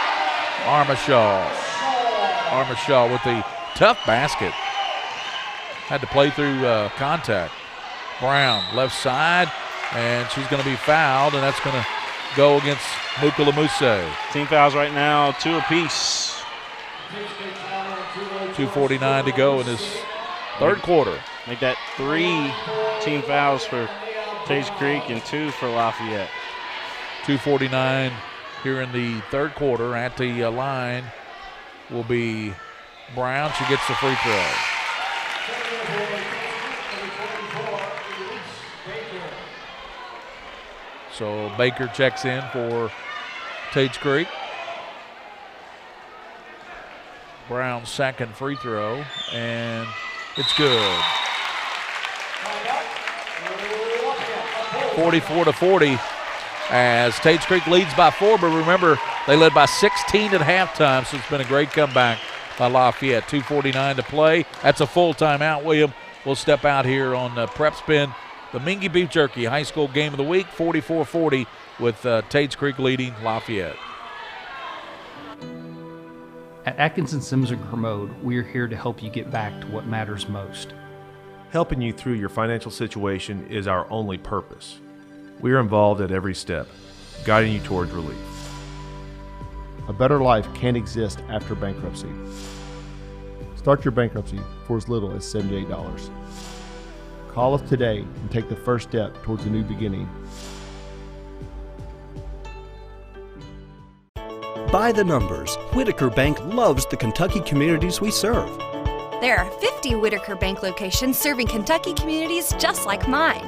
Armishaw with the tough basket. Had to play through contact. Brown, left side, and she's going to be fouled, and that's going to go against Mukalamuse. Team fouls right now, 2 apiece. 2:49 to go in this third quarter. Make that 3 team fouls for Tates Creek and 2 for Lafayette. 2:49 here in the third quarter. At the line will be Brown. She gets the free throw. So Baker checks in for Tates Creek. Brown's second free throw, and it's good. 44-40 as Tates Creek leads by 4, but remember, they led by 16 at halftime, so it's been a great comeback by Lafayette. 2:49 to play. That's a full timeout. William will step out here on Prep Spin. The Mingy Beef Jerky High School Game of the Week, 44-40 with Tates Creek leading Lafayette. At Atkinson Sims and Kermode, we are here to help you get back to what matters most. Helping you through your financial situation is our only purpose. We are involved at every step, guiding you towards relief. A better life can't exist after bankruptcy. Start your bankruptcy for as little as $78. Call us today and take the first step towards a new beginning. By the numbers, Whitaker Bank loves the Kentucky communities we serve. There are 50 Whitaker Bank locations serving Kentucky communities just like mine.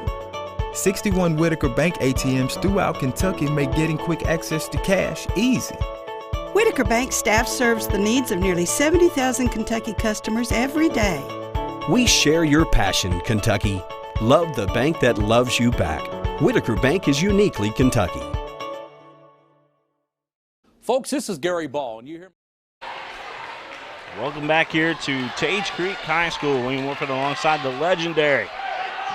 61 Whitaker Bank ATMs throughout Kentucky make getting quick access to cash easy. Whitaker Bank staff serves the needs of nearly 70,000 Kentucky customers every day. We share your passion, Kentucky. Love the bank that loves you back. Whitaker Bank is uniquely Kentucky. Folks, this is Gary Ball, and you hear me. Welcome back here to Tates Creek High School. William Warford alongside the legendary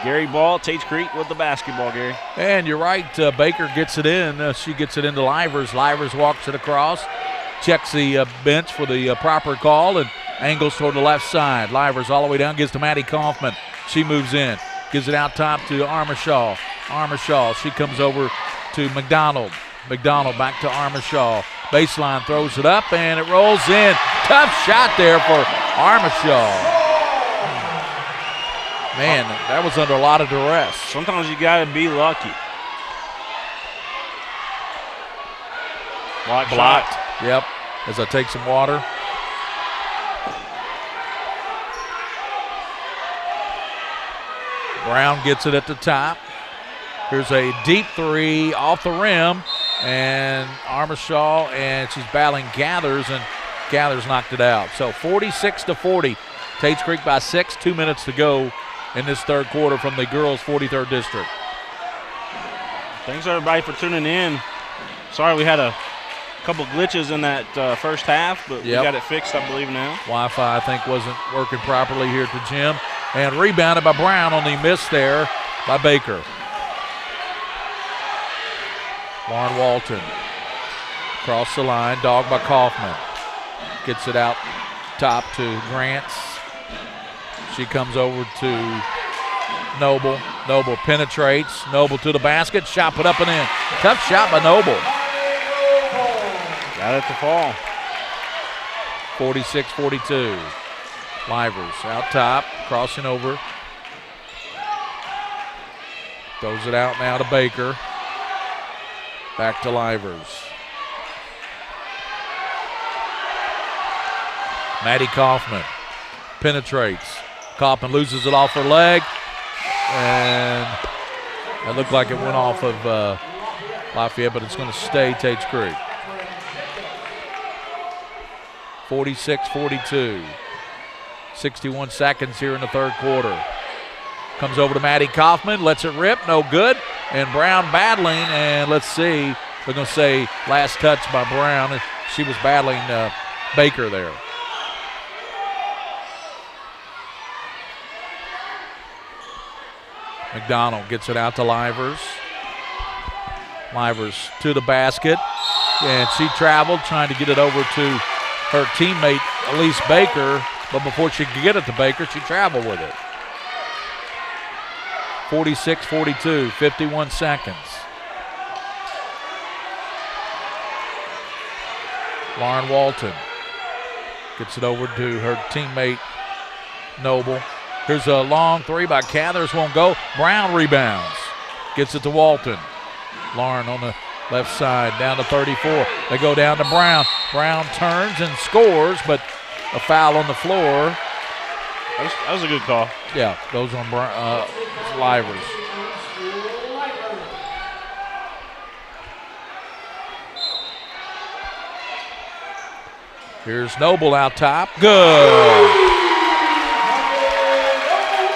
Gary Ball. Tates Creek with the basketball, Gary. And you're right, Baker gets it in. She gets it into Livers. Livers walks it across, checks the bench for the proper call, and angles toward the left side. Livers all the way down, gives to Maddie Kaufman. She moves in, gives it out top to Armishaw. Armishaw, she comes over to McDonald. McDonald back to Armishaw. Baseline, throws it up, and it rolls in. Tough shot there for Armishaw. Man, that was under a lot of duress. Sometimes you got to be lucky. Blocked. Yep, as I take some water. Brown gets it at the top. Here's a deep three off the rim, and Armishaw, and she's battling Gathers, and Gathers knocked it out. So 46-40, Tates Creek by 6, 2 minutes to go in this third quarter from the girls' 43rd district. Thanks everybody for tuning in. Sorry we had a couple glitches in that first half, but we got it fixed, I believe, now. Wi-Fi, I think, wasn't working properly here at the gym. And rebounded by Brown on the miss there by Baker. Lauren Walton across the line, dogged by Kaufman. Gets it out top to Grants. She comes over to Noble. Noble penetrates. Noble to the basket. Shot put up and in. Tough shot by Noble. Got it to fall. 46-42. Livers out top, crossing over. Throws it out now to Baker. Back to Livers. Maddie Kaufman penetrates. Kaufman loses it off her leg, and it looked like it went off of Lafayette, but it's going to stay Tates Creek. 46-42. 61 seconds here in the third quarter. Comes over to Maddie Kaufman, lets it rip, no good. And Brown battling, and let's see, they're going to say last touch by Brown. She was battling Baker there. McDonald gets it out to Livers. Livers to the basket, and she traveled trying to get it over to her teammate Elise Baker, but before she could get it to Baker, she traveled with it. 46-42, 51 seconds. Lauren Walton gets it over to her teammate Noble. Here's a long three by Cathers, won't go. Brown rebounds, gets it to Walton. Lauren on the left side, down to 34. They go down to Brown. Brown turns and scores, but a foul on the floor. That was a good call. Yeah, goes on Livers. Here's Noble out top. Good.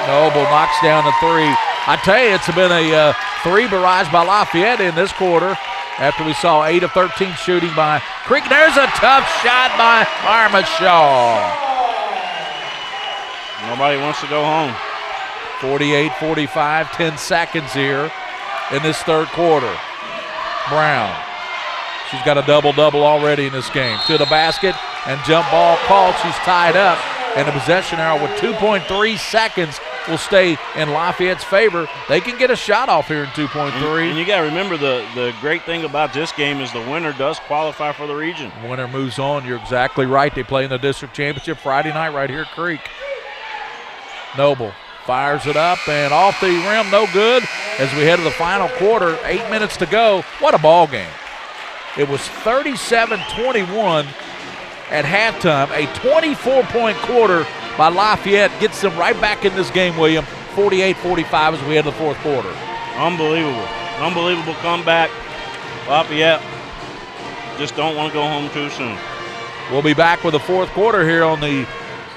Noble knocks down the three. I tell you, it's been a three barrage by Lafayette in this quarter after we saw 8 of 13 shooting by Creek. There's a tough shot by Armishaw. Nobody wants to go home. 48-45, 10 seconds here in this third quarter. Brown, she's got a double-double already in this game. To the basket, and jump ball called. She's tied up, and the possession arrow with 2.3 seconds will stay in Lafayette's favor. They can get a shot off here in 2.3. And you got to remember the great thing about this game is the winner does qualify for the region. The winner moves on. You're exactly right. They play in the district championship Friday night right here at Creek. Noble fires it up and off the rim, no good. As we head to the final quarter, 8 minutes to go. What a ball game. It was 37-21 at halftime. A 24-point quarter by Lafayette gets them right back in this game, William. 48-45 as we head to the fourth quarter. Unbelievable. Unbelievable comeback. Lafayette just don't want to go home too soon. We'll be back with the fourth quarter here on the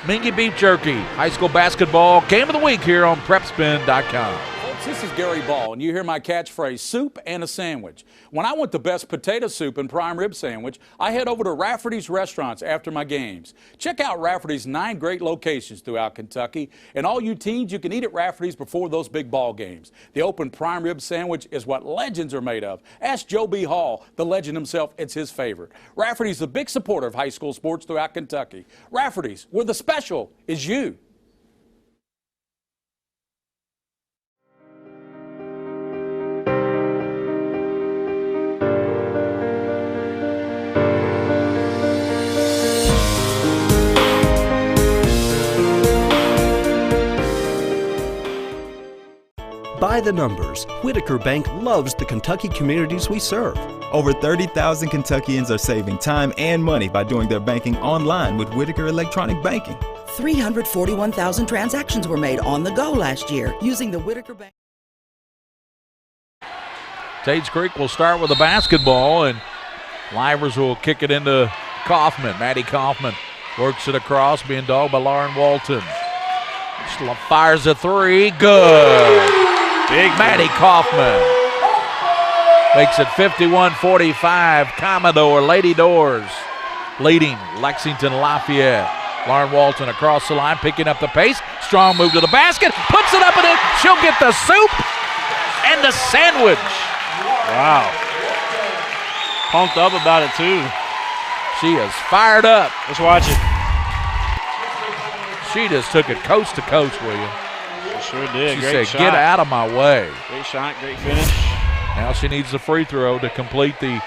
Mingy Beef Jerky High School Basketball Game of the Week here on PrepSpin.com. Folks, this is Gary Ball, and you hear my catchphrase, soup and a sandwich. When I want the best potato soup and prime rib sandwich, I head over to Rafferty's restaurants after my games. Check out Rafferty's 9 great locations throughout Kentucky, and all you teens, you can eat at Rafferty's before those big ball games. The open prime rib sandwich is what legends are made of. Ask Joe B. Hall, the legend himself, it's his favorite. Rafferty's a big supporter of high school sports throughout Kentucky. Rafferty's, where the special is you. By the numbers, Whitaker Bank loves the Kentucky communities we serve. Over 30,000 Kentuckians are saving time and money by doing their banking online with Whitaker Electronic Banking. 341,000 transactions were made on the go last year using the Whitaker Bank. Tates Creek will start with a basketball, and Livers will kick it into Kaufman. Maddie Kaufman works it across, being dogged by Lauren Walton. Fires a three, good. Big Maddie Kaufman makes it 51-45. Commodore Lady Doors leading Lexington Lafayette. Lauren Walton across the line, picking up the pace. Strong move to the basket, puts it up and in. She'll get the soup and the sandwich. Wow. Pumped up about it too. She is fired up. Let's watch it. She just took it coast to coast, William. She sure did. She Great said, shot. "Get out of my way." Great shot, great finish. Now she needs the free throw to complete the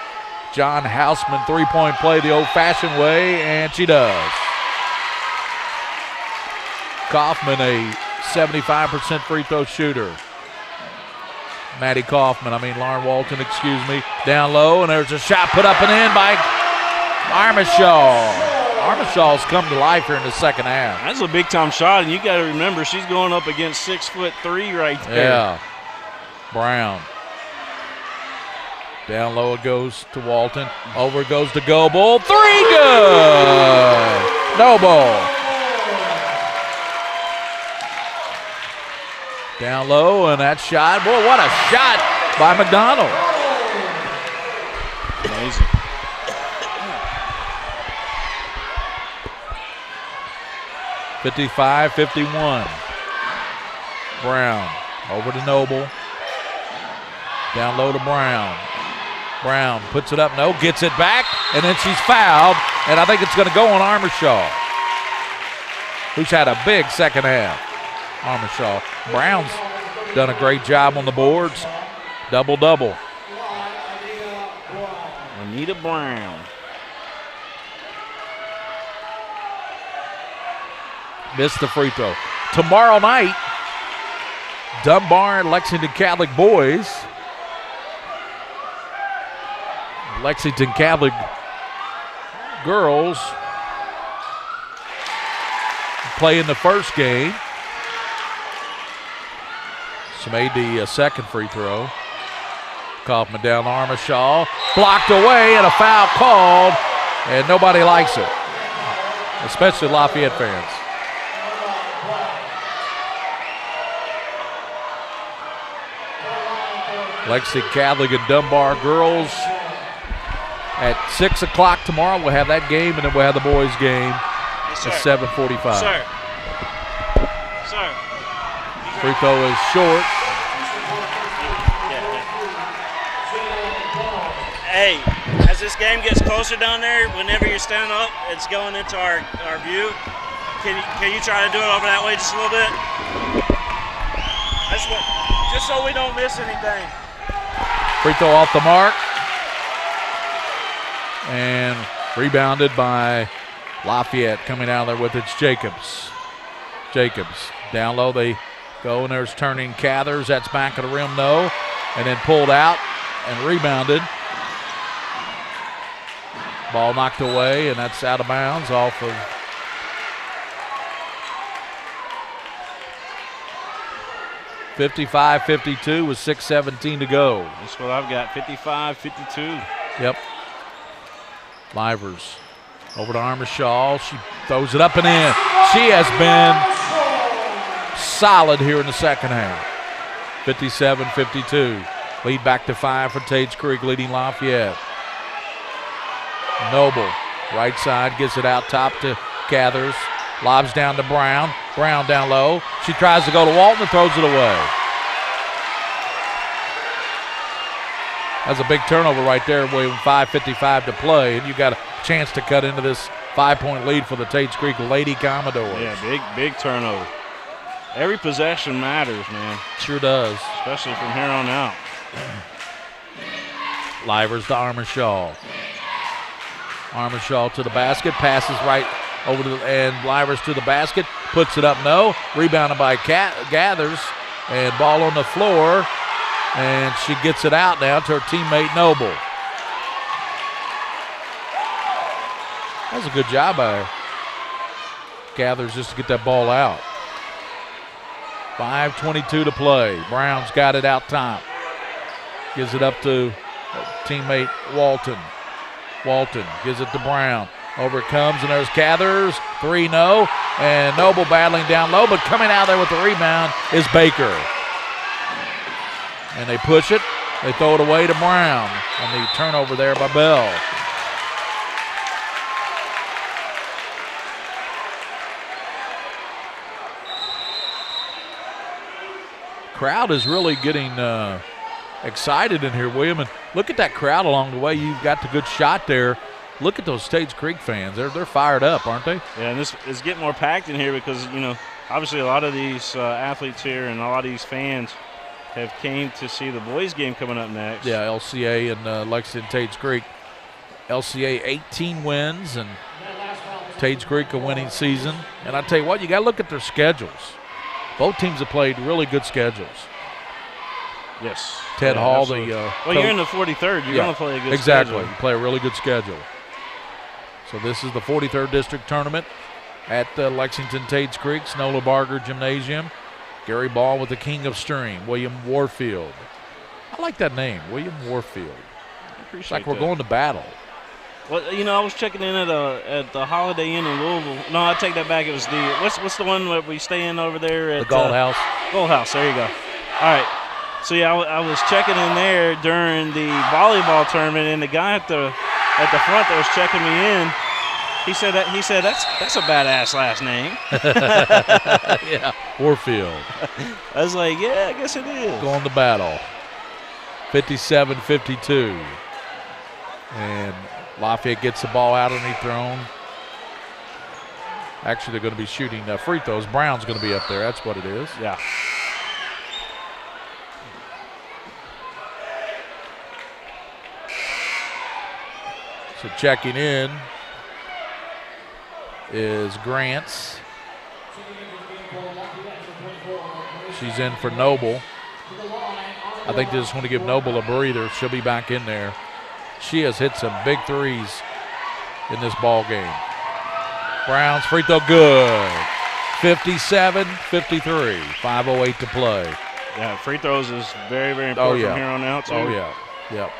John Houseman three-point play the old-fashioned way, and she does. Kaufman, a 75% free throw shooter. Lauren Walton, excuse me, down low, and there's a shot put up and in by Armishaw. Armishaw's come to life here in the second half. That's a big-time shot, and you got to remember she's going up against 6'3" right there. Yeah. Brown. Down low it goes to Walton. Over it goes to Goebel. 3 good! Noble. Down low, and that shot. Boy, what a shot by McDonald. Amazing. (55-51). Brown over to Noble. Down low to Brown. Brown puts it up, no, gets it back, and then she's fouled, and I think it's going to go on Armishaw, who's had a big second half. Armishaw. Brown's done a great job on the boards. Double-double. Anita Brown. Missed the free throw. Tomorrow night, Dunbar and Lexington Catholic boys. Lexington Catholic girls play in the first game. She made the second free throw. Kaufman down Armishaw. Blocked away and a foul called, and nobody likes it, especially Lafayette fans. Lexington Catholic and Dunbar girls at 6 o'clock tomorrow. We'll have that game, and then we'll have the boys' game at 7:45. Sir. Free throw is short. Hey, as this game gets closer down there, whenever you're standing up, it's going into our view. Can you try to do it over that way just a little bit? That's what, just so we don't miss anything. Free throw off the mark. And rebounded by Lafayette. Coming out there with it's Jacobs. Jacobs down low they go, and there's turning Cathers. That's back of the rim, no. And then pulled out and rebounded. Ball knocked away, and that's out of bounds off of (55-52) with 6:17 to go. That's what I've got, 55-52. Yep. Livers over to Armishaw. She throws it up and in. She has been solid here in the second half. 57-52. Lead back to 5 for Tates Creek, leading Lafayette. Noble, right side, gets it out top to Cathers. Lobs down to Brown. Brown down low. She tries to go to Walton and throws it away. That's a big turnover right there with 5:55 to play, and you got a chance to cut into this 5-point lead for the Tates Creek Lady Commodores. Yeah, big turnover. Every possession matters, man. Sure does. Especially from here on out. Livers to Armishaw. Armishaw to the basket, passes right over to and Livers to the basket, puts it up, no. Rebounded by Gathers, and ball on the floor, and she gets it out now to her teammate Noble. That was a good job by Gathers just to get that ball out. 5:22 to play. Brown's got it out top. Gives it up to teammate Walton. Walton gives it to Brown. Over it comes, and there's Cathers. 3, no. And Noble battling down low, but coming out there with the rebound is Baker. And they push it. They throw it away to Brown on the turnover there by Bell. Crowd is really getting excited in here, William. And look at that crowd along the way. You've got the good shot there. Look at those Tates Creek fans. They're fired up, aren't they? Yeah, and this is getting more packed in here because, you know, obviously a lot of these athletes here and a lot of these fans have came to see the boys game coming up next. Yeah, LCA and Lexington Tates Creek. LCA 18 wins, and Tates Creek a winning season. And I tell you what, you got to look at their schedules. Both teams have played really good schedules. Yes. Ted Hall, absolutely. Well, you're in the 43rd. You're going to play a good schedule. Exactly. schedule. You play a really good schedule. So this is the 43rd District Tournament at Lexington Tates Creek, Snola Barger Gymnasium. Gary Ball with the King of Stream, William Warfield. I like that name, William Warfield. It's like we're going to battle. Well, I was checking in at the Holiday Inn in Louisville. No, I take that back. It was the what's the one that we stay in over there at the Gold House. Gold House. There you go. All right. So yeah, I was checking in there during the volleyball tournament, and the guy at the front that was checking me in, he said that's a badass last name. Yeah, Warfield. I was like, yeah, I guess it is. Going to battle. 57-52. And Lafayette gets the ball out underneath their own. Actually, they're going to be shooting free throws. Brown's going to be up there. That's what it is. Yeah. So checking in is Grants. She's in for Noble. I think they just want to give Noble a breather. She'll be back in there. She has hit some big threes in this ball game. Brown's free throw good. 57-53. 5:08 to play. Yeah, free throws is very, very important from here on out, too. Oh, yeah. Yep.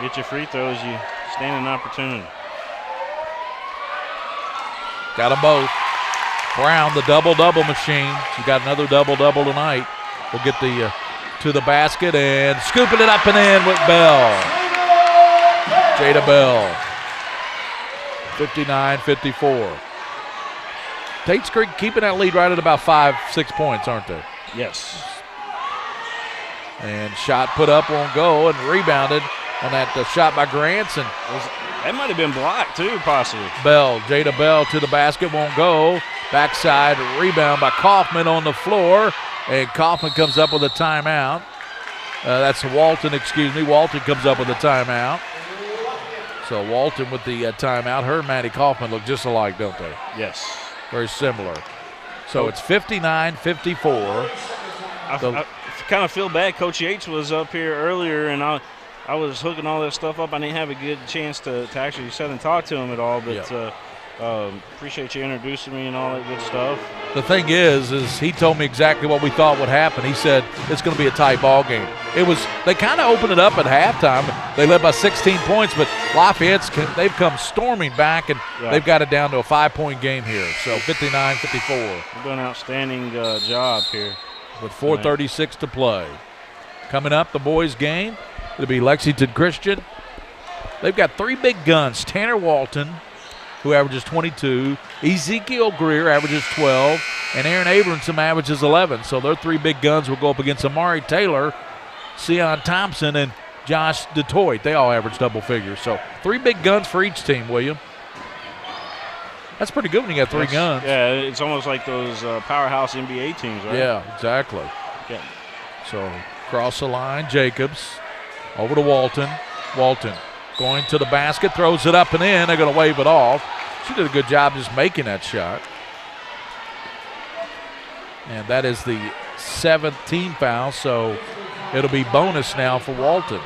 Get your free throws, you stand an opportunity. Got them both. Brown, the double-double machine. She got another double-double tonight. We'll get the to the basket and scooping it up and in with Bell. Jada Bell. 59-54. Tates Creek keeping that lead right at about 5-6 points, aren't they? Yes. And shot put up won't go and rebounded on that shot by Grants. And that might have been blocked too, possibly. Bell, Jada Bell to the basket, won't go. Backside rebound by Kaufman on the floor. And Kaufman comes up with a timeout. That's Walton, excuse me. Walton comes up with a timeout. So Walton with the timeout. Her and Maddie Kaufman look just alike, don't they? Yes. Very similar. So it's 59-54. I kind of feel bad. Coach Yates was up here earlier, and I was hooking all that stuff up. I didn't have a good chance to actually sit and talk to him at all, but appreciate you introducing me and all that good stuff. The thing is he told me exactly what we thought would happen. He said it's going to be a tight ball game. They kind of opened it up at halftime. They led by 16 points, but they've come storming back, and they've got it down to a 5-point game here. So 59-54. They're doing an outstanding job here. With 4:36 to play. Coming up, the boys' game. It'll be Lexington Christian. They've got three big guns. Tanner Walton, who averages 22. Ezekiel Greer averages 12. And Aaron Abramson averages 11. So their three big guns will go up against Amari Taylor, Sion Thompson, and Josh DeToit. They all average double figures. So three big guns for each team, William. That's pretty good when you got three guns. Yeah, it's almost like those powerhouse NBA teams, right? Yeah, exactly. Yeah. So cross the line, Jacobs. Over to Walton. Walton going to the basket, throws it up and in. They're going to wave it off. She did a good job just making that shot. And that is the 7th team foul, so it'll be bonus now for Walton.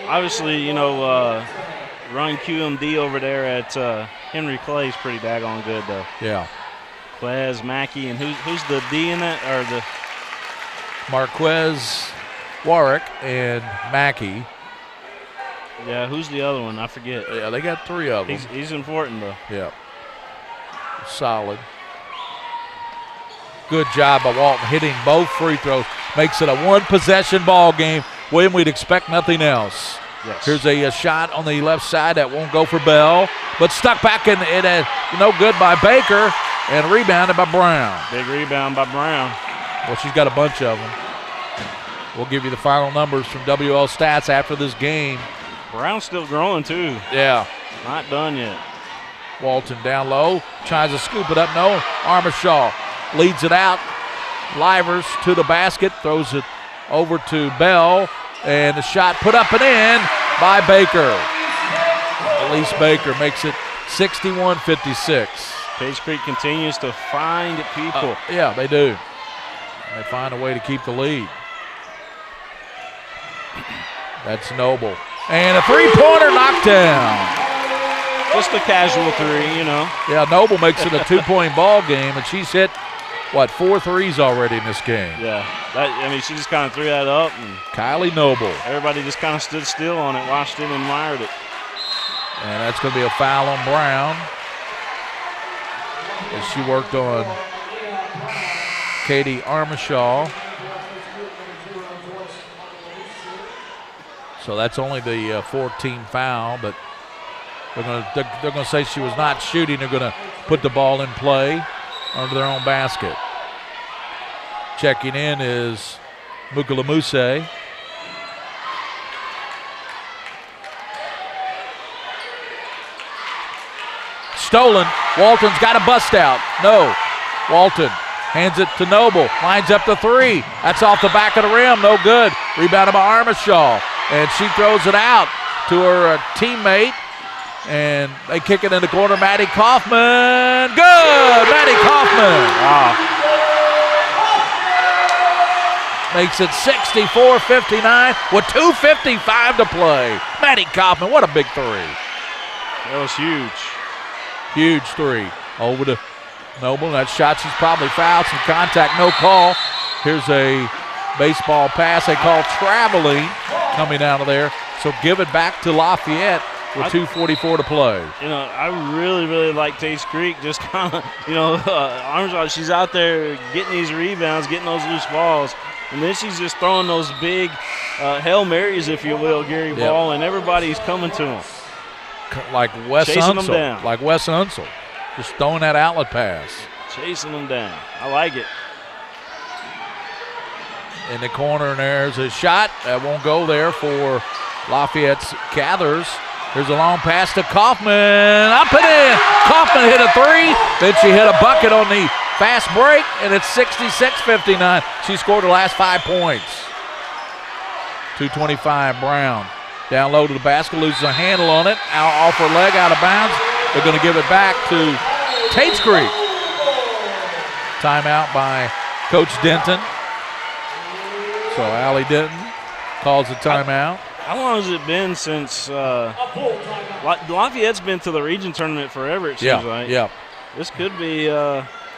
Obviously, run QMD over there at Henry Clay's pretty daggone good, though. Yeah. Quez, Mackey, and who's the D in that? Or the Marquez, Warwick, and Mackey. Yeah, who's the other one? I forget. Yeah, they got three of them. He's important, though. Yeah. Solid. Good job by Walton hitting both free throws. Makes it a one-possession ball game. William, we'd expect nothing else. Yes. Here's a shot on the left side that won't go for Bell, but stuck back in it. No good by Baker, and rebounded by Brown. Big rebound by Brown. Well, she's got a bunch of them. We'll give you the final numbers from WL Stats after this game. Brown's still growing, too. Yeah. Not done yet. Walton down low, tries to scoop it up. No. Armishaw leads it out. Livers to the basket, throws it over to Bell. And the shot put up and in by Baker. Elise Baker makes it 61-56. Tates Creek continues to find people. Yeah, they do. They find a way to keep the lead. That's Noble. And a three-pointer knockdown. Just a casual three, you know. Yeah, Noble makes it a 2-point ball game, and she's hit, 4 threes already in this game. Yeah, she just kind of threw that up. And Kylie Noble. Everybody just kind of stood still on it, watched it, and admired it. And that's going to be a foul on Brown as she worked on Katie Armishaw. So that's only the 14th foul, but they're going to say she was not shooting. They're going to put the ball in play under their own basket. Checking in is Mukalamuse. Stolen. Walton's got a bust out. No. Walton hands it to Noble. Lines up to 3. That's off the back of the rim. No good. Rebounded by Armishaw. And she throws it out to her teammate. And they kick it in the corner. Maddie Kaufman. Good. Maddie Kaufman. Wow. Makes it 64-59 with 2:55 to play. Maddie Kaufman, what a big three. That was huge. Huge three. Over to Noble. That shot, she's probably fouled. Some contact, no call. Here's a baseball pass. They call traveling coming out of there. So give it back to Lafayette with 2:44 to play. You know, I really, really like Tates Creek. Just kind of, Armstrong, she's out there getting these rebounds, getting those loose balls. And then she's just throwing those big Hail Marys, if you will, Gary Ball, and everybody's coming to them. Like Wes Chasing them Unseld. down. Like Wes Unseld. Just throwing that outlet pass. Chasing them down. I like it. In the corner, and there's a shot. That won't go there for Lafayette's Cathers. There's a long pass to Kaufman. Up and in. Kaufman hit a 3. Then she hit a bucket on the fast break, and it's 66-59. She scored her last 5 points. 2:25, Brown. Down low to the basket, loses a handle on it. Out off her leg, out of bounds. They're going to give it back to Tates Creek. Timeout by Coach Denton. So Allie Denton calls the timeout. How long has it been since Lafayette's been to the region tournament forever, it seems like. Yeah. This could be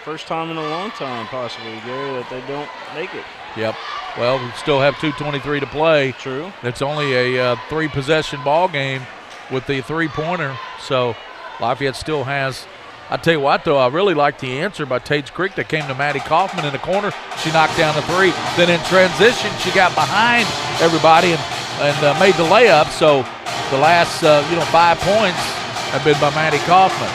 first time in a long time, possibly, Gary, that they don't make it. Yep. Well, we still have 2:23 to play. True. It's only a 3-possession ball game with the 3-pointer. So Lafayette still has. I tell you what, though, I really like the answer by Tates Creek that came to Maddie Kaufman in the corner. She knocked down the 3. Then in transition, she got behind everybody and made the layup. So the last 5 points have been by Maddie Kaufman.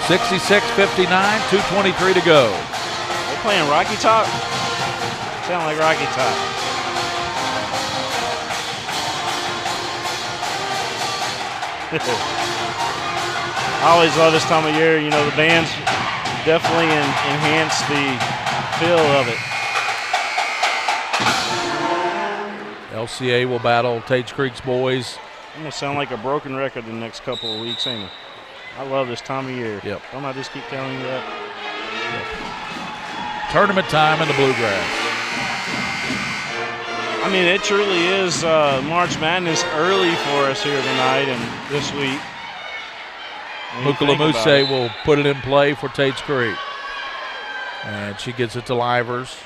66-59, 2:23 to go. They're playing Rocky Top? Sound like Rocky Top. I always love this time of year. You know, the bands definitely enhance the feel of it. LCA will battle Tates Creek's boys. I'm going to sound like a broken record the next couple of weeks, ain't it? I love this time of year. Yep. Don't I just keep telling you that? Yep. Tournament time in the Bluegrass. I mean, it truly is March Madness early for us here tonight and this week. Mukalamuse will put it in play for Tates Creek. And she gets it to Livers.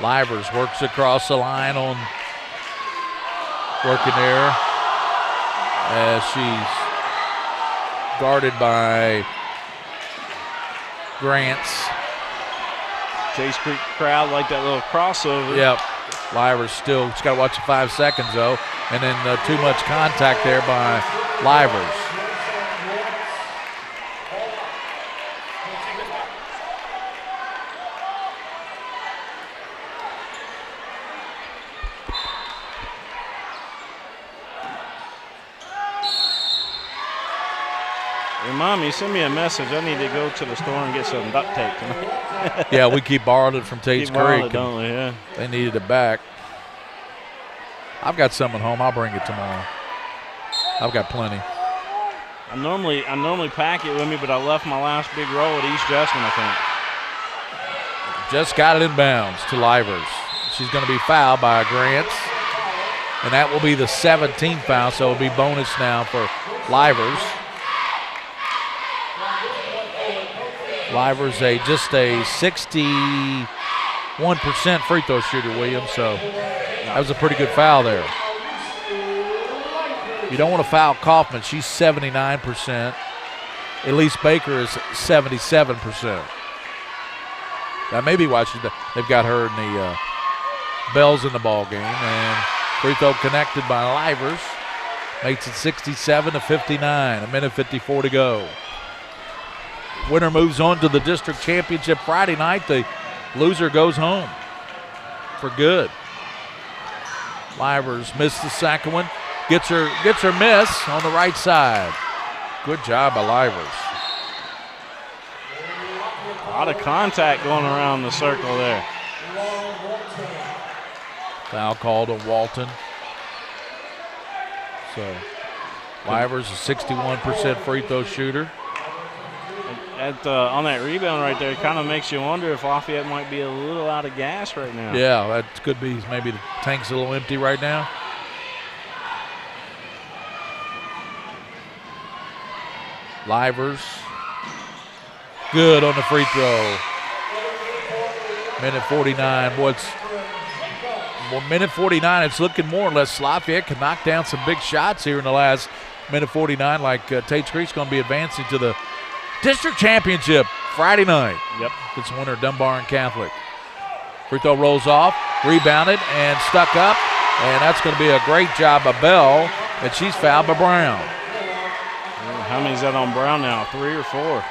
Livers works across the line on working there as she's guarded by Grants. Tates Creek crowd like that little crossover. Yep. Livers still, she's got to watch the 5 seconds though. And then too much contact there by Livers. Mommy, send me a message. I need to go to the store and get some duct tape tonight. Yeah, we keep borrowing it from Tates Creek. Don't we? Yeah. They needed it back. I've got some at home. I'll bring it tomorrow. I've got plenty. I normally pack it with me, but I left my last big roll at East Jessamine, I think. Just got it in bounds to Livers. She's going to be fouled by Grants, and that will be the 17th foul, so it'll be bonus now for Livers. Livers just a 61% free throw shooter, Williams, so that was a pretty good foul there. You don't want to foul Kaufman. She's 79%. Elise Baker is 77%. That may be why they've got her in the bells in the ball game. And free throw connected by Livers. Makes it 67-59. 1:54 to go. Winner moves on to the district championship Friday night. The loser goes home for good. Livers missed the second one. Gets her miss on the right side. Good job by Livers. A lot of contact going around the circle there. Foul called on Walton. So Livers a 61% free throw shooter. On that rebound right there, it kind of makes you wonder if Lafayette might be a little out of gas right now. Yeah, that could be. Maybe the tank's a little empty right now. Livers, good on the free throw. 1:49. Boy, it's 1:49. It's looking more or less Lafayette can knock down some big shots here in the last 1:49. Like Tates Creek's going to be advancing to the district championship Friday night. Yep. It's winner Dunbar and Catholic. Free throw rolls off, rebounded and stuck up, and that's going to be a great job by Bell, and she's fouled by Brown. How many is that on Brown now? 3 or 4?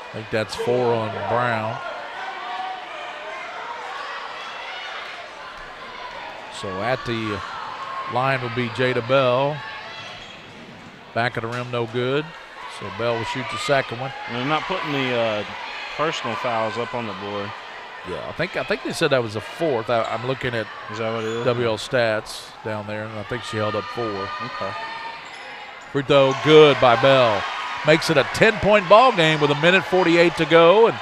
I think that's 4 on Brown. So at the line will be Jada Bell. Back of the rim, no good. So Bell will shoot the second one. And they're not putting the personal fouls up on the board. Yeah, I think they said that was a 4th. I'm looking at WL stats down there, and I think she held up 4. Okay. Free throw good by Bell. Makes it a 10-point ball game with 1:48 to go. And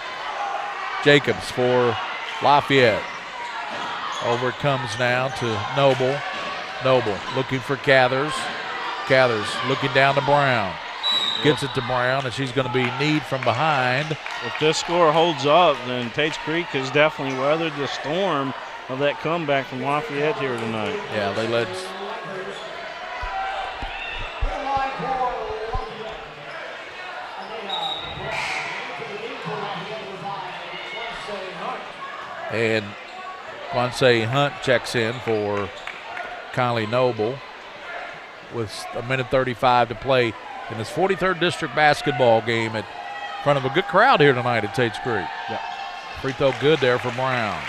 Jacobs for Lafayette. Over it comes now to Noble. Noble looking for Cathers. Cathers looking down to Brown. Gets it to Brown, and she's going to be kneed from behind. If this score holds up, then Tates Creek has definitely weathered the storm of that comeback from Lafayette here tonight. Yeah, they led. And Quincy Hunt checks in for Kylie Noble with 1:35 to play in his 43rd district basketball game in front of a good crowd here tonight at Tates Creek. Yeah. Free throw good there for Brown.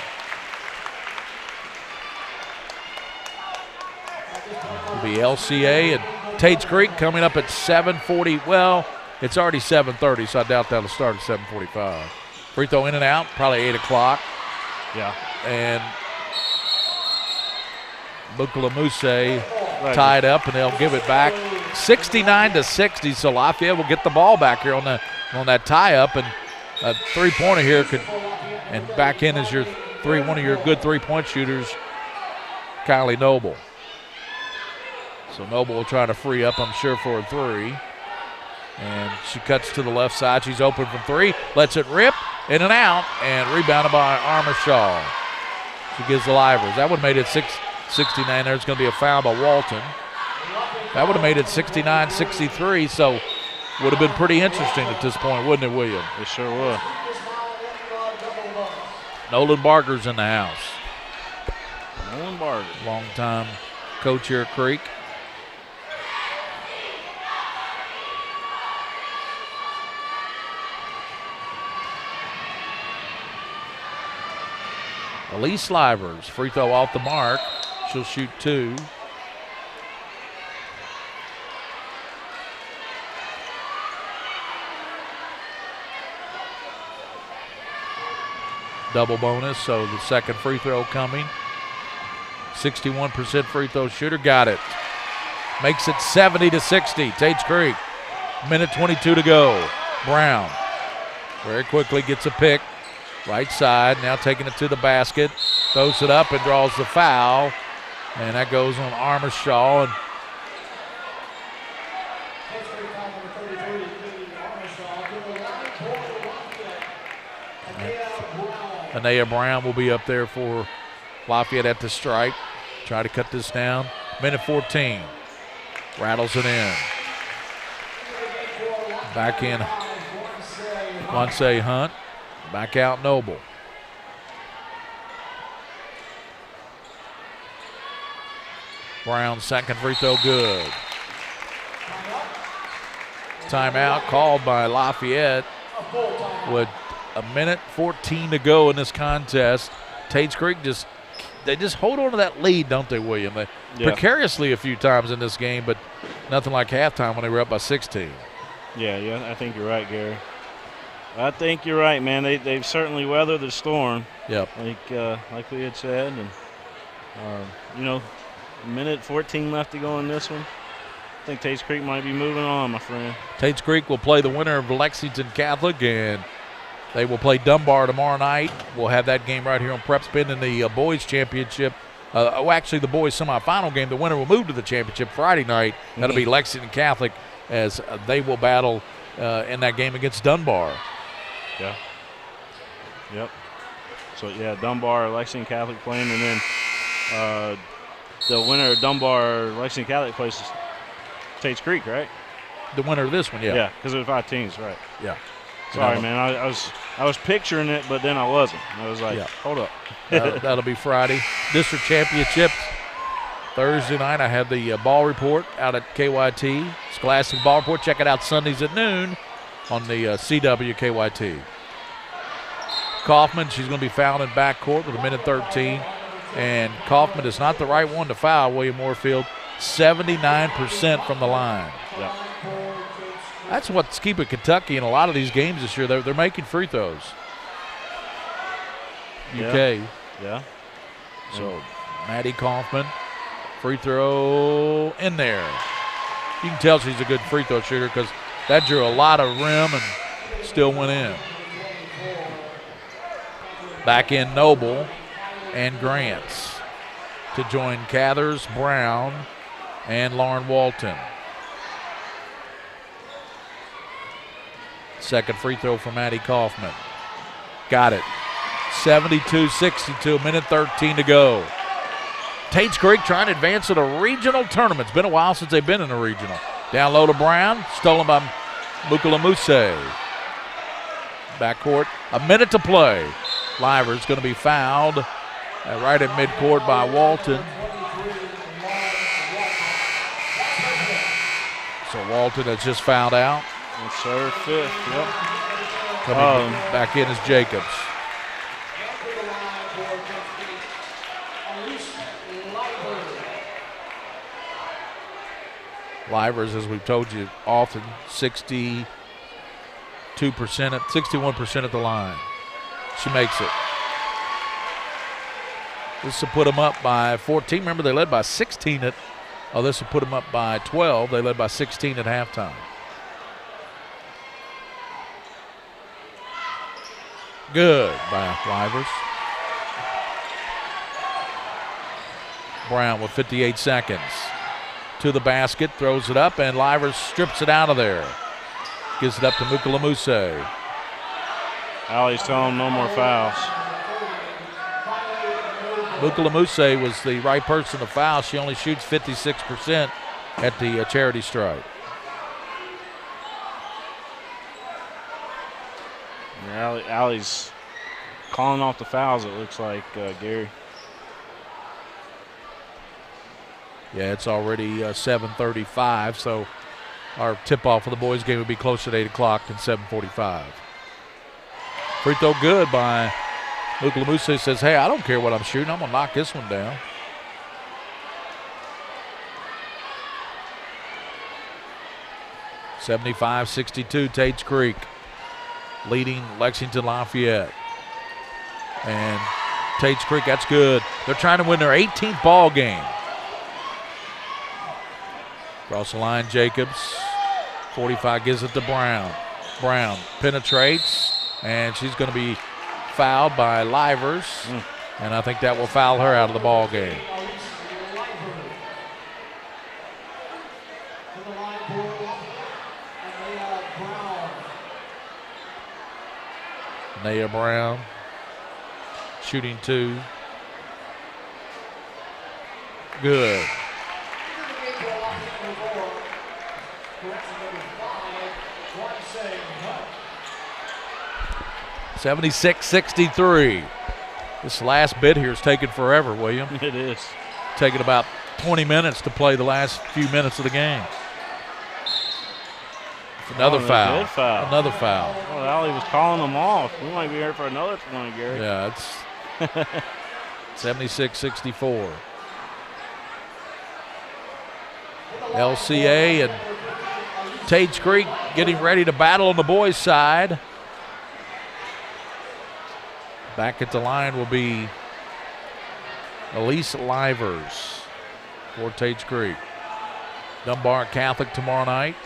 It'll be LCA and Tates Creek coming up at 7:40. Well, it's already 7:30, so I doubt that'll start at 7:45. Free throw in and out, probably 8 o'clock. Yeah. And Bukalamuse tied up, and they'll give it back 69-60. So Lafayette will get the ball back here on that tie-up, and a three-pointer here and back in as one of your good three-point shooters, Kylie Noble. So Noble will try to free up, I'm sure, for a three. And she cuts to the left side. She's open from 3, lets it rip, in and out, and rebounded by Armorshaw. She gives the Livers. That would have made it 69. There's going to be a foul by Walton. That would have made it 69-63, so would have been pretty interesting at this point, wouldn't it, William? It sure would. Nolan Barker's in the house. Nolan Barker. Long-time coach here at Creek. Elise Livers, free throw off the mark. She'll shoot 2. Double bonus, so the second free throw coming. 61% free throw shooter, got it. Makes it 70-60, Tates Creek. Minute 22 to go. Brown very quickly gets a pick. Right side, now taking it to the basket. Throws it up and draws the foul. And that goes on Armishaw. And Anaya Brown will be up there for Lafayette at the stripe. Try to cut this down. Minute 14. Rattles it in. Back in Lonsay Hunt. Back out Noble. Brown second free throw good. Timeout called by Lafayette with a minute 14 to go in this contest. Tates Creek just hold on to that lead, don't they, William? Precariously a few times in this game, but nothing like halftime when they were up by 16. Yeah, I think you're right, Gary. I think you're right, man. They've certainly weathered the storm. Yep. Like we had said, and minute 14 left to go in this one. I think Tates Creek might be moving on, my friend. Tates Creek will play the winner of Lexington Catholic, and they will play Dunbar tomorrow night. We'll have that game right here on Prep Spin in the boys championship. Actually, the boys semifinal game. The winner will move to the championship Friday night. That'll be Lexington Catholic as they will battle in that game against Dunbar. Yeah. Yep. So, Dunbar, Lexington Catholic playing, and then the winner of Dunbar, Lexington Catholic plays Tates Creek, right? The winner of this one, yeah. Yeah, because of 5 teams, right. Yeah. Sorry, man. I was picturing it, but then I wasn't. I was like, hold up. That'll be Friday. District championship Thursday night. I have the ball report out at KYT. Scholastic Ball Report. Check it out Sundays at noon on the CW KYT. Kaufman, she's going to be fouled in backcourt with a minute 13. And Kaufman is not the right one to foul William Moorfield. 79% from the line. Yeah. That's what's keeping Kentucky in a lot of these games this year. They're making free throws. UK. Yeah. So Maddie Kaufman, free throw in there. You can tell she's a good free throw shooter because that drew a lot of rim and still went in. Back in Noble and Grants to join Cathers, Brown, and Lauren Walton. Second free throw for Maddie Kaufman. Got it. 72-62, minute 13 to go. Tates Creek trying to advance to the regional tournament. It's been a while since they've been in a regional. Down low to Brown, stolen by Mukalamuse. Backcourt, a minute to play. Liver's going to be fouled right at midcourt by Walton. So Walton has just fouled out. It's her fifth, yep. Coming back in is Jacobs. Livers, as we've told you often, 61% at the line. She makes it. This will put them up by 14. Remember, they led by 16 this will put them up by 12. They led by 16 at halftime. Good by Livers. Brown with 58 seconds. To the basket, throws it up, and Livers strips it out of there. Gives it up to Mukalamuse. Allie's telling him no more fouls. Mukalamuse was the right person to foul. She only shoots 56% at the charity stripe. Allie's calling off the fouls, it looks like, Gary. Yeah, it's already 7:35, so our tip-off for the boys' game would be closer to 8 o'clock than 7:45. Free throw good by Mukalamuse. Says, hey, I don't care what I'm shooting. I'm going to knock this one down. (75-62) Tates Creek leading Lexington Lafayette. And Tates Creek, that's good. They're trying to win their 18th ball game. Cross the line, Jacobs. 45 gives it to Brown. Brown penetrates, and she's going to be fouled by Livers, and I think that will foul her out of the ball game. Naya Brown shooting 2. Good. 76-63. This last bit here is taking forever, William. It is. Taking about 20 minutes to play the last few minutes of the game. Another foul. Good foul. Another foul. Well, Allie was calling them off. We might be here for another one, Gary. Yeah, it's 76-64. LCA and Tates Creek getting ready to battle on the boys' side. Back at the line will be Elise Livers for Tates Creek. Dunbar Catholic tomorrow night.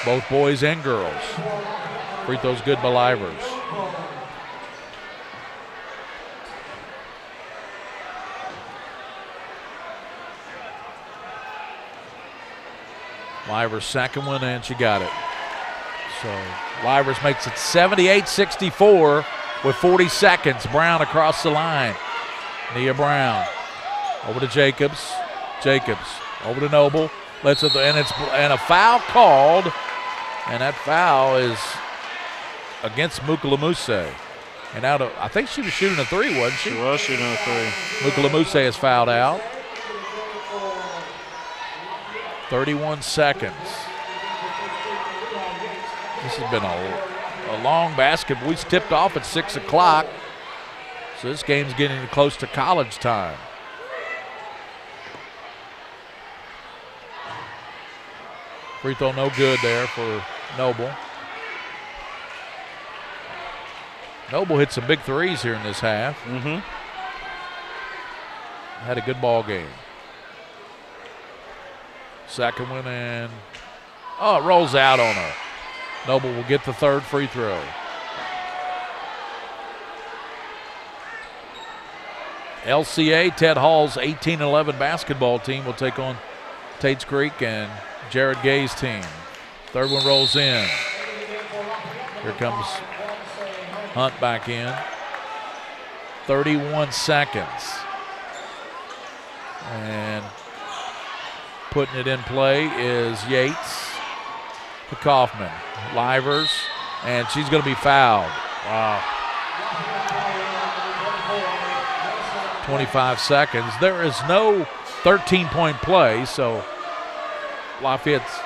Both boys and girls. Free throws good by Livers. Livers' second one, and she got it. So Livers makes it 78-64 with 40 seconds. Brown across the line. Nia Brown over to Jacobs. Jacobs over to Noble. Lets it, and a foul called, and that foul is against Mukalamuse. And out of, I think she was shooting a 3, wasn't she? She was shooting a 3. Mukalamuse is fouled out. 31 seconds. This has been a long basketball. We tipped off at 6 o'clock, so this game's getting close to college time. Free throw no good there for Noble. Noble hit some big threes here in this half. Had a good ball game. Second one, and it rolls out on her. Noble will get the third free throw. LCA, Ted Hall's 18-11 basketball team will take on Tates Creek and Jared Gay's team. Third one rolls in. Here comes Hunt back in. 31 seconds. And putting it in play is Yates to Kaufman. Livers, and she's going to be fouled. Wow. 25 seconds. There is no 13-point play, so Lafayette's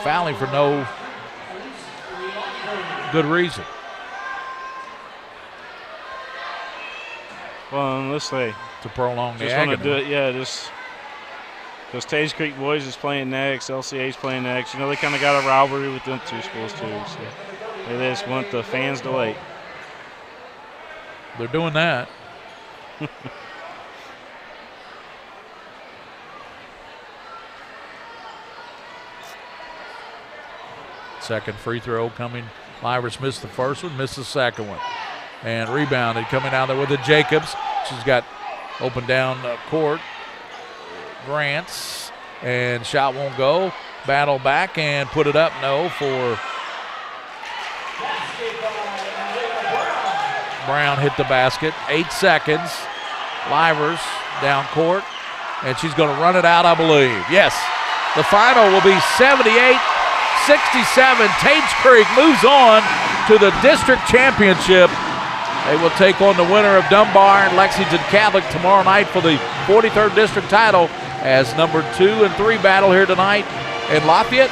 fouling for no good reason. Well, let's say to prolong the just agony. Want to do it, yeah, just because Tates Creek boys is playing next, LCA's playing next. You know, they kind of got a rivalry with them two schools too. So they just want the fans to wait. They're doing that. Second free throw coming. Livers missed the first one, missed the second one. And rebounded coming out there with the Jacobs. She's got open down court. Grants, and shot won't go. Battle back and put it up. No for Brown. Hit the basket. 8 seconds. Livers down court, and she's going to run it out, I believe. Yes, the final will be 78-67. Tates Creek moves on to the district championship. They will take on the winner of Dunbar and Lexington Catholic tomorrow night for the 43rd district title as number 2 and 3 battle here tonight. And Lafayette,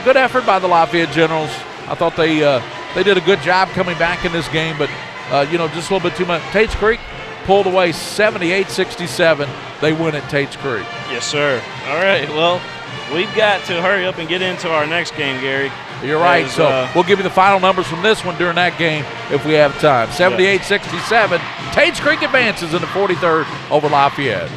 good effort by the Lafayette Generals. I thought they did a good job coming back in this game, but just a little bit too much. Tates Creek pulled away 78-67. They win at Tates Creek. Yes, sir. All right, well, we've got to hurry up and get into our next game, Gary. You're right, so we'll give you the final numbers from this one during that game if we have time. 78-67, Tates Creek advances in the 43rd over Lafayette.